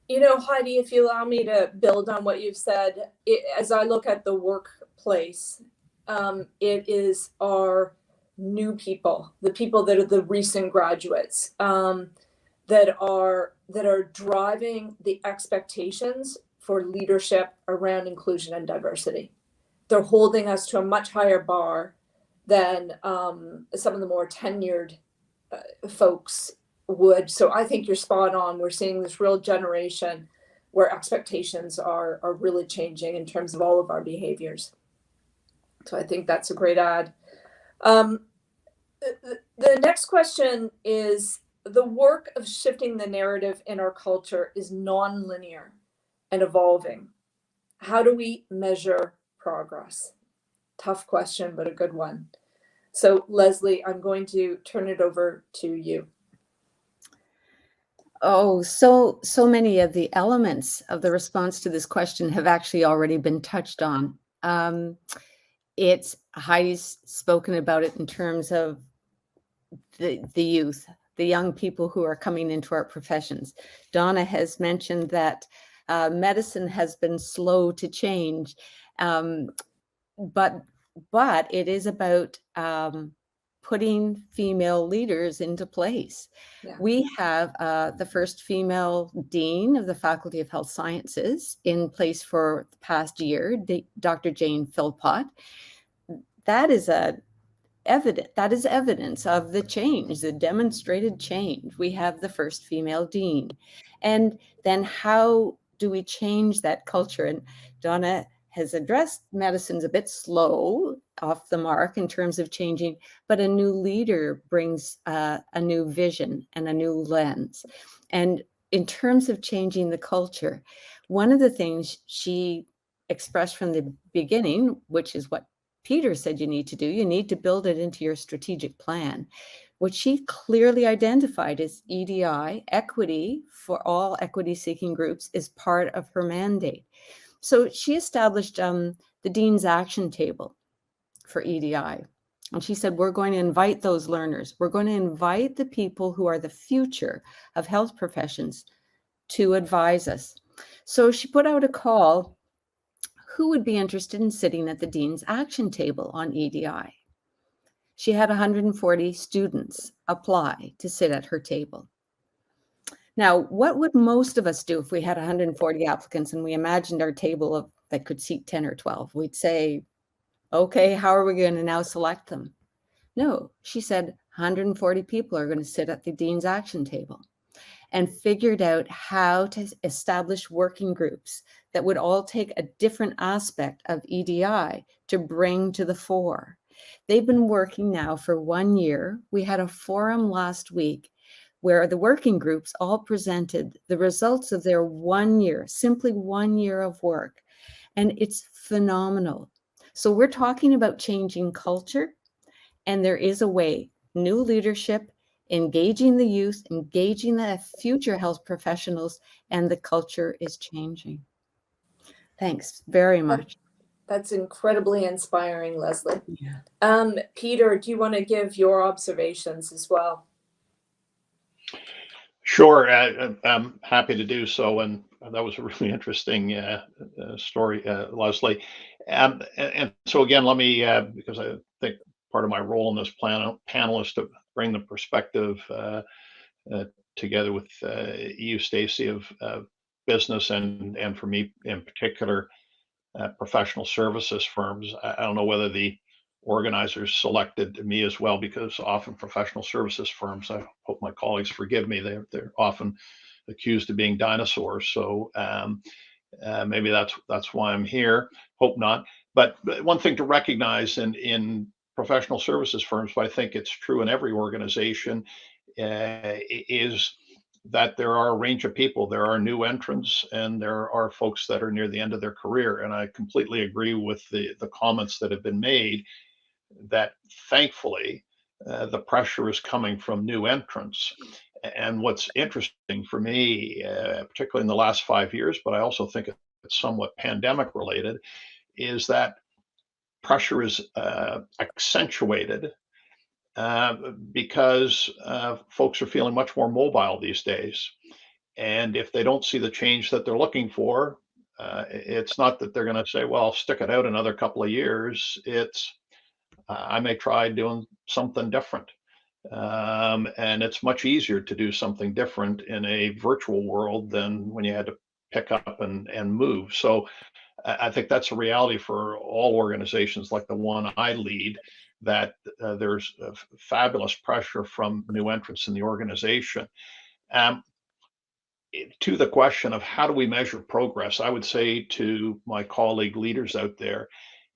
[SPEAKER 2] Heidi, if you allow me to build on what you've said, as I look at the workplace, it is our new people, the people that are the recent graduates, that are driving the expectations for leadership around inclusion and diversity. They're holding us to a much higher bar than some of the more tenured folks would. So I think you're spot on. We're seeing this real generation where expectations are really changing in terms of all of our behaviors. So I think that's a great add. The next question is, the work of shifting the narrative in our culture is non-linear. and evolving. How do we measure progress? Tough question, but a good one. So, Leslie, I'm going to turn it over to you.
[SPEAKER 4] Oh, so many of the elements of the response to this question have actually already been touched on. It's Heidi's spoken about it in terms of the youth, the young people who are coming into our professions. Donna has mentioned that medicine has been slow to change, but it is about putting female leaders into place.
[SPEAKER 2] Yeah.
[SPEAKER 4] We have the first female dean of the Faculty of Health Sciences in place for the past year, Dr. Jane Philpott. That is evidence of the change, the demonstrated change. We have the first female dean. And then how do we change that culture? And Donna has addressed medicine's a bit slow off the mark in terms of changing, but a new leader brings a new vision and a new lens. And in terms of changing the culture, one of the things she expressed from the beginning, which is what Peter said you need to do, you need to build it into your strategic plan. What she clearly identified as EDI, equity for all equity-seeking groups, is part of her mandate. So she established the Dean's Action Table for EDI. And she said, we're going to invite those learners. We're going to invite the people who are the future of health professions to advise us. So she put out a call. Who would be interested in sitting at the Dean's Action Table on EDI? She had 140 students apply to sit at her table. Now, what would most of us do if we had 140 applicants and we imagined our table that could seat 10 or 12? We'd say, okay, how are we going to now select them? No, she said 140 people are going to sit at the Dean's Action Table, and figured out how to establish working groups that would all take a different aspect of EDI to bring to the fore. They've been working now for 1 year. We had a forum last week where the working groups all presented the results of their 1 year, simply 1 year of work. And it's phenomenal. So we're talking about changing culture, and there is a way, new leadership, engaging the youth, engaging the future health professionals, and the culture is changing. Thanks very much.
[SPEAKER 2] That's incredibly inspiring, Leslie.
[SPEAKER 4] Yeah.
[SPEAKER 2] Peter, do you want to give your observations as well?
[SPEAKER 5] Sure, I'm happy to do so, and that was a really interesting story, Leslie. And so again, let me, because I think part of my role in this panel is to bring the perspective together with you, Stacy, of business and for me in particular, professional services firms. I don't know whether the organizers selected me as well, because often professional services firms, I hope my colleagues forgive me, they're often accused of being dinosaurs. So maybe that's why I'm here. Hope not. But one thing to recognize in professional services firms, but I think it's true in every organization, is that there are a range of people. There are new entrants and there are folks that are near the end of their career. And I completely agree with the comments that have been made that thankfully the pressure is coming from new entrants. And what's interesting for me, particularly in the last 5 years, but I also think it's somewhat pandemic related, is that pressure is accentuated because folks are feeling much more mobile these days. And if they don't see the change that they're looking for, it's not that they're going to say, well, stick it out another couple of years. It's, I may try doing something different. And it's much easier to do something different in a virtual world than when you had to pick up and move. So I think that's a reality for all organizations like the one I lead, that there's fabulous pressure from new entrants in the organization. To the question of how do we measure progress, I would say to my colleague leaders out there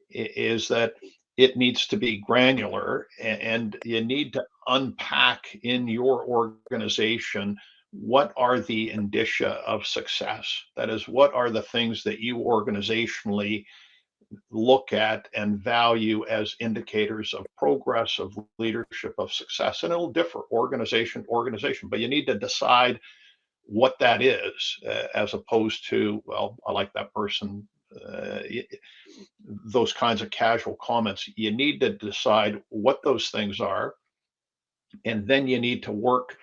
[SPEAKER 5] is that it needs to be granular, and you need to unpack in your organization what are the indicia of success? That is, what are the things that you organizationally look at and value as indicators of progress, of leadership, of success? And it'll differ organization to organization, but you need to decide what that is, as opposed to, well, I like that person, those kinds of casual comments. You need to decide what those things are, and then you need to work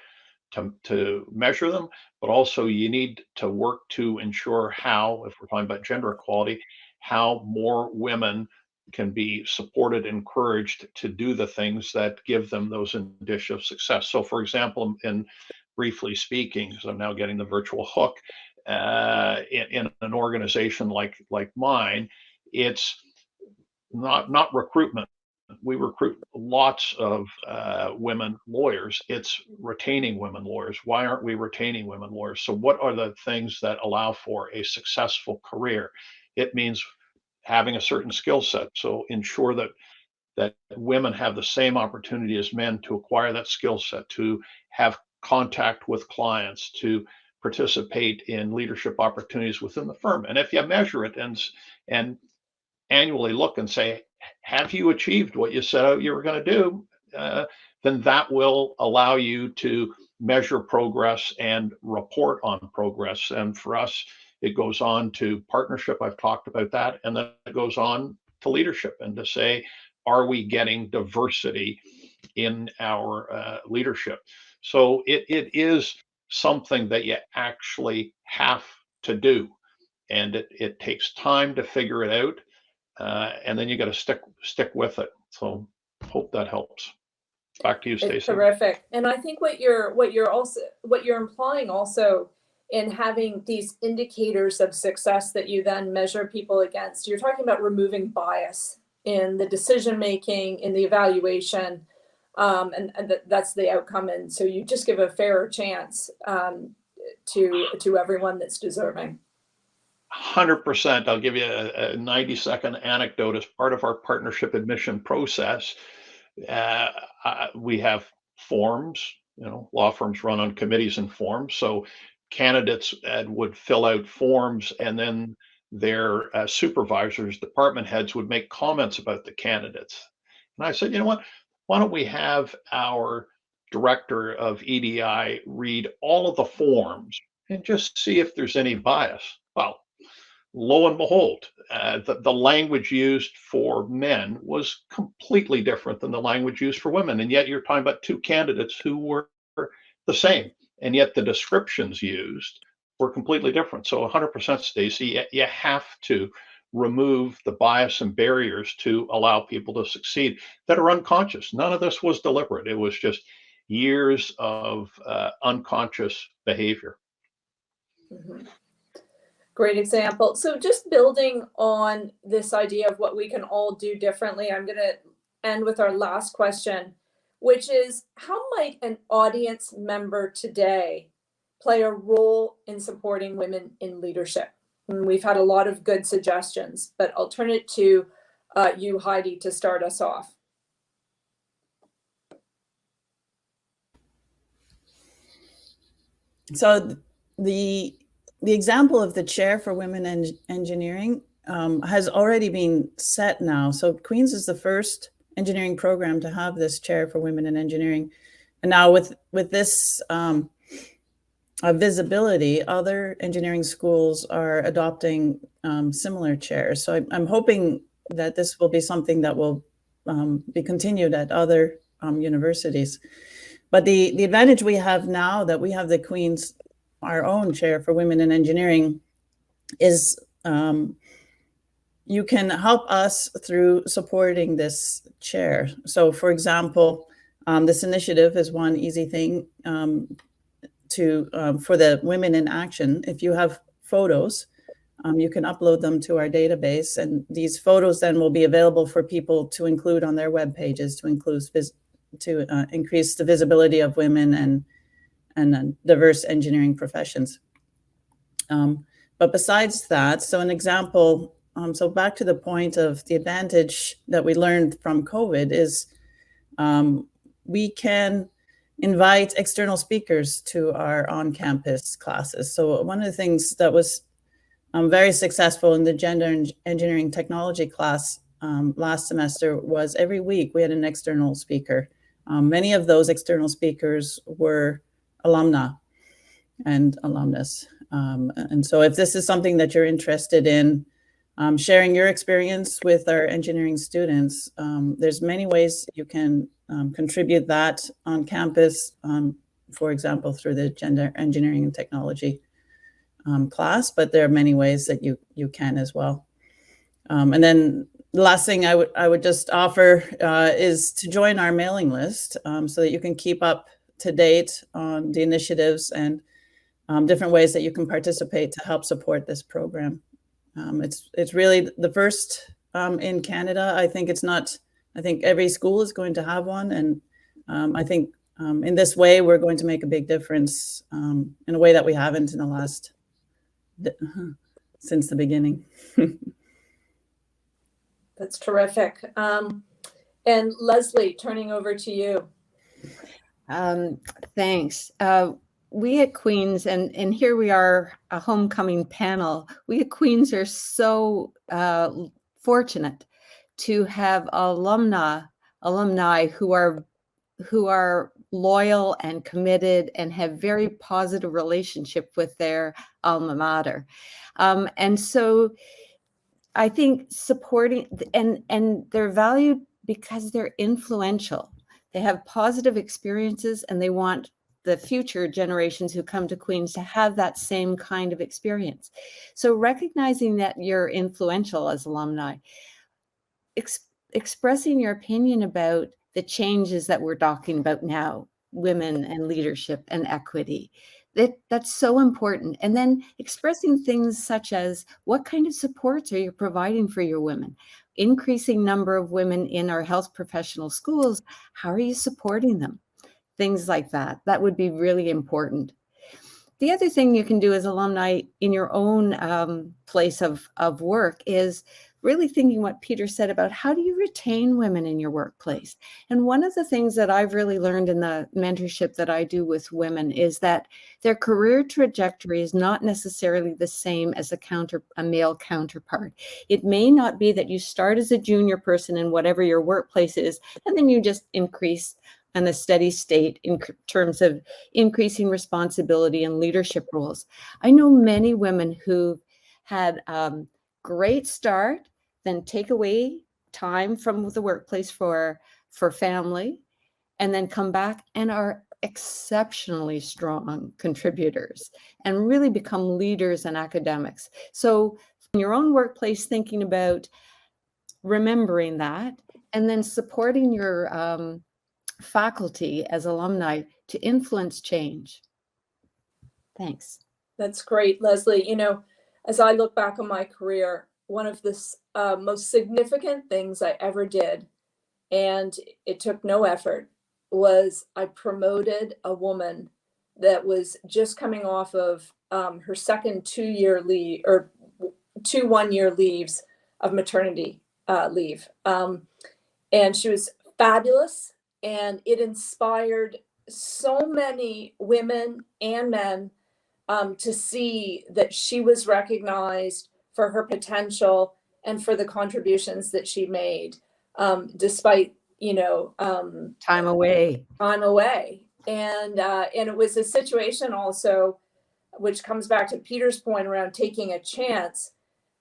[SPEAKER 5] to measure them, but also you need to work to ensure how, if we're talking about gender equality, how more women can be supported, encouraged to do the things that give them those indicia of success. So, for example, in briefly speaking, because I'm now getting the virtual hook, in an organization like mine, it's not recruitment. We recruit lots of women lawyers. It's retaining women lawyers. Why aren't we retaining women lawyers? So what are the things that allow for a successful career? It means having a certain skill set. So ensure that women have the same opportunity as men to acquire that skill set, to have contact with clients, to participate in leadership opportunities within the firm. And if you measure it and annually look and say, have you achieved what you set out you were going to do? Then that will allow you to measure progress and report on progress. And for us, it goes on to partnership. I've talked about that. And then it goes on to leadership and to say, are we getting diversity in our leadership? So it is something that you actually have to do. And it takes time to figure it out. And then you got to stick with it. So hope that helps. Back to you, Stacey.
[SPEAKER 2] It's terrific. And I think what you're implying also in having these indicators of success that you then measure people against, you're talking about removing bias in the decision making, in the evaluation, and that's the outcome. And so you just give a fairer chance to everyone that's deserving.
[SPEAKER 5] 100%. I'll give you a 90-second anecdote. As part of our partnership admission process, we have forms. Law firms run on committees and forms. So candidates would fill out forms, and then their supervisors, department heads, would make comments about the candidates. And I said, you know what? Why don't we have our director of EDI read all of the forms and just see if there's any bias? Well, lo and behold, the language used for men was completely different than the language used for women. And yet you're talking about two candidates who were the same, and yet the descriptions used were completely different. So 100%, Stacey, you have to remove the bias and barriers to allow people to succeed that are unconscious. None of this was deliberate. It was just years of unconscious behavior.
[SPEAKER 2] Mm-hmm. Great example. So just building on this idea of what we can all do differently, I'm going to end with our last question, which is, how might an audience member today play a role in supporting women in leadership? And we've had a lot of good suggestions, but I'll turn it to you, Heidi, to start us off.
[SPEAKER 6] So the example of the chair for women in engineering has already been set now. So Queen's is the first engineering program to have this chair for women in engineering. And now with this visibility, other engineering schools are adopting similar chairs. So I'm hoping that this will be something that will be continued at other universities. But the advantage we have now that we have the Queen's, our own chair for women in engineering, is you can help us through supporting this chair. So for example, this initiative is one easy thing for the Women in Action. If you have photos, you can upload them to our database, and these photos then will be available for people to include on their web pages to increase the visibility of women and diverse engineering professions. But besides that, so an example, so back to the point of the advantage that we learned from COVID is we can invite external speakers to our on-campus classes. So one of the things that was very successful in the gender and engineering technology class last semester was every week we had an external speaker. Many of those external speakers were alumna and alumnus. And so if this is something that you're interested in, sharing your experience with our engineering students, there's many ways you can contribute that on campus, for example, through the gender engineering and technology class, but there are many ways that you can as well. And then the last thing I would just offer is to join our mailing list so that you can keep up to date on the initiatives and different ways that you can participate to help support this program. It's really the first in Canada. I think every school is going to have one. And I think in this way, we're going to make a big difference in a way that we haven't in the last, since the beginning.
[SPEAKER 2] That's terrific. And Leslie, turning over to you.
[SPEAKER 4] Thanks. We at Queen's, and here we are, a homecoming panel. We at Queen's are so fortunate to have alumni who are loyal and committed and have very positive relationship with their alma mater. And so I think supporting, and they're valued because they're influential. They have positive experiences and they want the future generations who come to Queen's to have that same kind of experience. So recognizing that you're influential as alumni, expressing your opinion about the changes that we're talking about now, women and leadership and equity, that's so important. And then expressing things such as what kind of supports are you providing for your women? Increasing number of women in our health professional schools, how are you supporting them? Things like that. That would be really important. The other thing you can do as alumni in your own place of work is really thinking what Peter said about how do you retain women in your workplace? And one of the things that I've really learned in the mentorship that I do with women is that their career trajectory is not necessarily the same as a male counterpart. It may not be that you start as a junior person in whatever your workplace is, and then you just increase in a steady state in terms of increasing responsibility and leadership roles. I know many women who had great start, then take away time from the workplace for family, and then come back and are exceptionally strong contributors and really become leaders and academics. So in your own workplace, thinking about remembering that and then supporting your faculty as alumni to influence change. Thanks.
[SPEAKER 2] That's great, Leslie. You know, as I look back on my career, one of the most significant things I ever did, and it took no effort, was I promoted a woman that was just coming off of her second 2-year leave, or 2 1-year leaves of maternity leave. And she was fabulous, and it inspired so many women and men to see that she was recognized for her potential and for the contributions that she made, despite,
[SPEAKER 4] time away.
[SPEAKER 2] And it was a situation also, which comes back to Peter's point around taking a chance,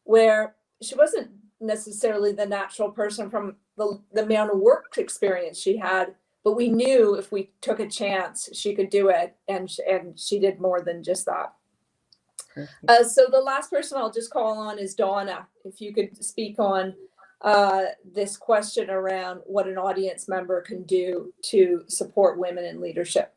[SPEAKER 2] where she wasn't necessarily the natural person from the amount of work experience she had, but we knew if we took a chance, she could do it. And she did more than just that. So the last person I'll just call on is Donna. If you could speak on this question around what an audience member can do to support women in leadership.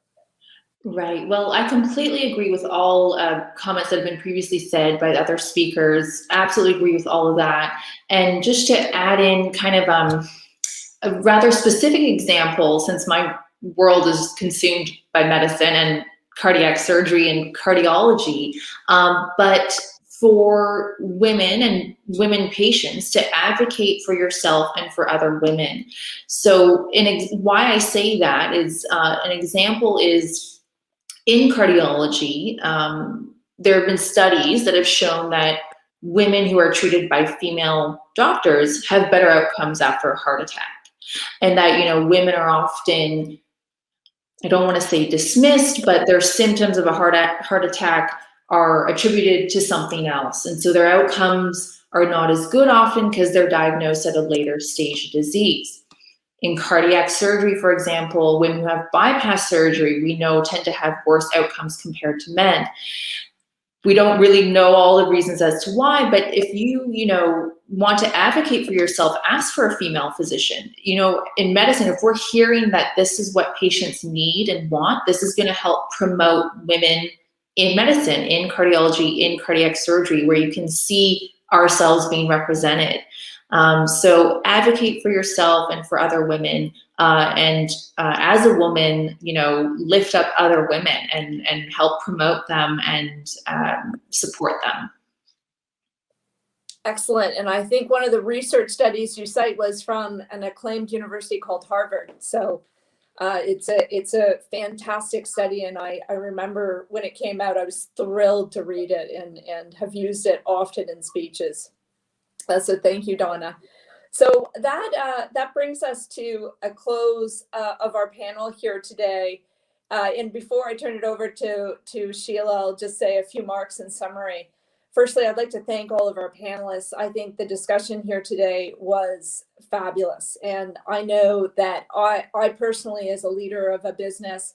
[SPEAKER 3] Right. Well, I completely agree with all comments that have been previously said by the other speakers. Absolutely agree with all of that. And just to add in kind of a rather specific example, since my world is consumed by medicine and cardiac surgery and cardiology, but for women and women patients to advocate for yourself and for other women. So why I say that is an example is in cardiology, there have been studies that have shown that women who are treated by female doctors have better outcomes after a heart attack. And that, you know, women are often, I don't want to say dismissed, but their symptoms of a heart attack are attributed to something else. And so their outcomes are not as good often because they're diagnosed at a later stage of disease. In cardiac surgery, for example, women who have bypass surgery, we know tend to have worse outcomes compared to men. We don't really know all the reasons as to why, but if you know, want to advocate for yourself, ask for a female physician. You know, in medicine, if we're hearing that this is what patients need and want, this is going to help promote women in medicine, in cardiology, in cardiac surgery, where you can see ourselves being represented. So advocate for yourself and for other women, and as a woman, you know, lift up other women and help promote them and support them.
[SPEAKER 2] Excellent. And I think one of the research studies you cite was from an acclaimed university called Harvard. So it's a fantastic study. And I remember when it came out, I was thrilled to read it and have used it often in speeches. So thank you, Donna. So that brings us to a close of our panel here today. And before I turn it over to Sheila, I'll just say a few marks in summary. Firstly, I'd like to thank all of our panelists. I think the discussion here today was fabulous. And I know that I personally, as a leader of a business,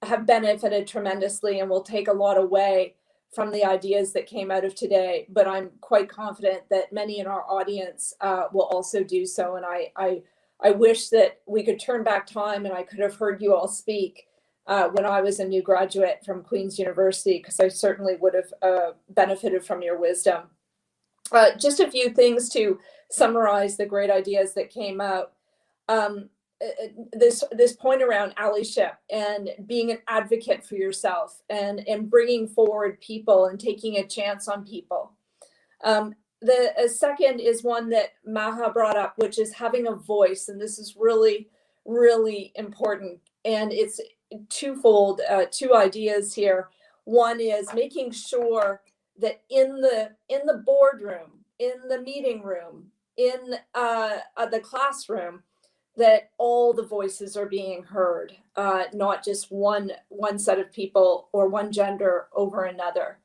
[SPEAKER 2] have benefited tremendously and will take a lot away from the ideas that came out of today. But I'm quite confident that many in our audience will also do so. And I wish that we could turn back time and I could have heard you all speak when I was a new graduate from Queen's University, because I certainly would have benefited from your wisdom. Just a few things to summarize the great ideas that came out. This point around allyship and being an advocate for yourself and bringing forward people and taking a chance on people. The second is one that Maha brought up, which is having a voice. And this is really, really important. And it's twofold, two ideas here. One is making sure that in the boardroom, in the meeting room, in the classroom, that all the voices are being heard, not just one set of people or one gender over another.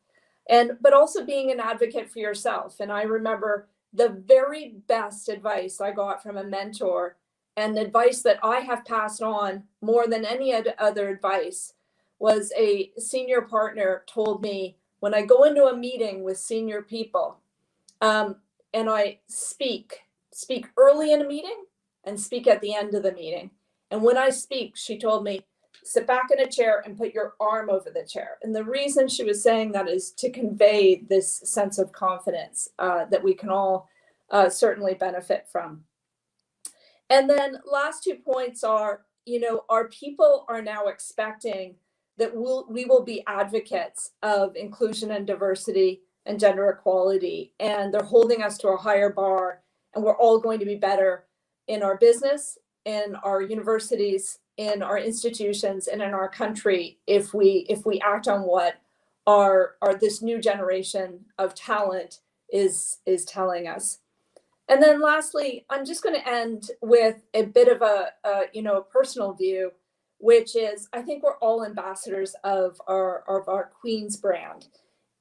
[SPEAKER 2] But also being an advocate for yourself. And I remember the very best advice I got from a mentor, and advice that I have passed on more than any other advice, was a senior partner told me, when I go into a meeting with senior people, and I speak early in a meeting and speak at the end of the meeting. And when I speak, she told me, sit back in a chair and put your arm over the chair. And the reason she was saying that is to convey this sense of confidence that we can all certainly benefit from. And then last 2 points are, you know, our people are now expecting that we will be advocates of inclusion and diversity and gender equality. And they're holding us to a higher bar, and we're all going to be better in our business, in our universities, in our institutions, and in our country if we act on what our this new generation of talent is telling us. And then lastly, I'm just going to end with a bit of a personal view, which is I think we're all ambassadors of our Queen's brand,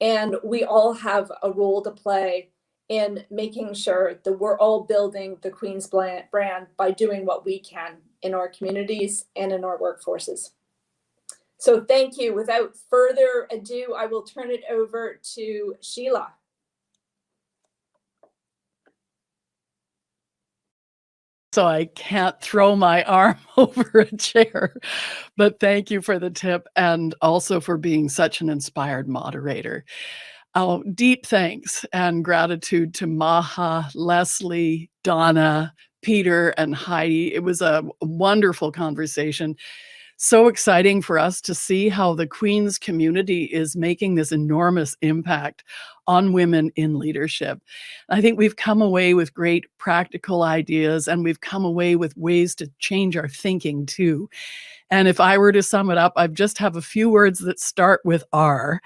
[SPEAKER 2] and we all have a role to play in making sure that we're all building the Queen's brand by doing what we can in our communities and in our workforces. So thank you. Without further ado, I will turn it over to Sheila.
[SPEAKER 1] So I can't throw my arm over a chair, but thank you for the tip and also for being such an inspired moderator. Deep thanks and gratitude to Maha, Leslie, Donna, Peter, and Heidi. It was a wonderful conversation. So exciting for us to see how the Queen's community is making this enormous impact on women in leadership. I think we've come away with great practical ideas, and we've come away with ways to change our thinking too. And if I were to sum it up, I just have a few words that start with R: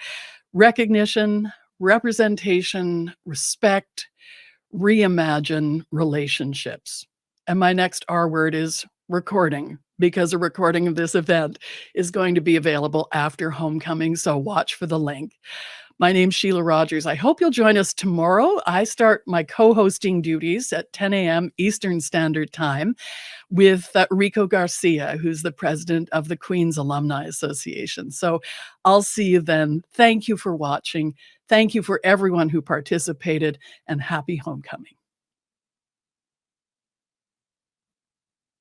[SPEAKER 1] recognition, representation, respect, reimagine relationships. And my next R word is recording, because a recording of this event is going to be available after homecoming, so watch for the link. My name's Sheila Rogers. I hope you'll join us tomorrow. I start my co-hosting duties at 10 a.m. Eastern Standard Time with Rico Garcia, who's the president of the Queen's Alumni Association. So I'll see you then. Thank you for watching. Thank you for everyone who participated, and happy homecoming.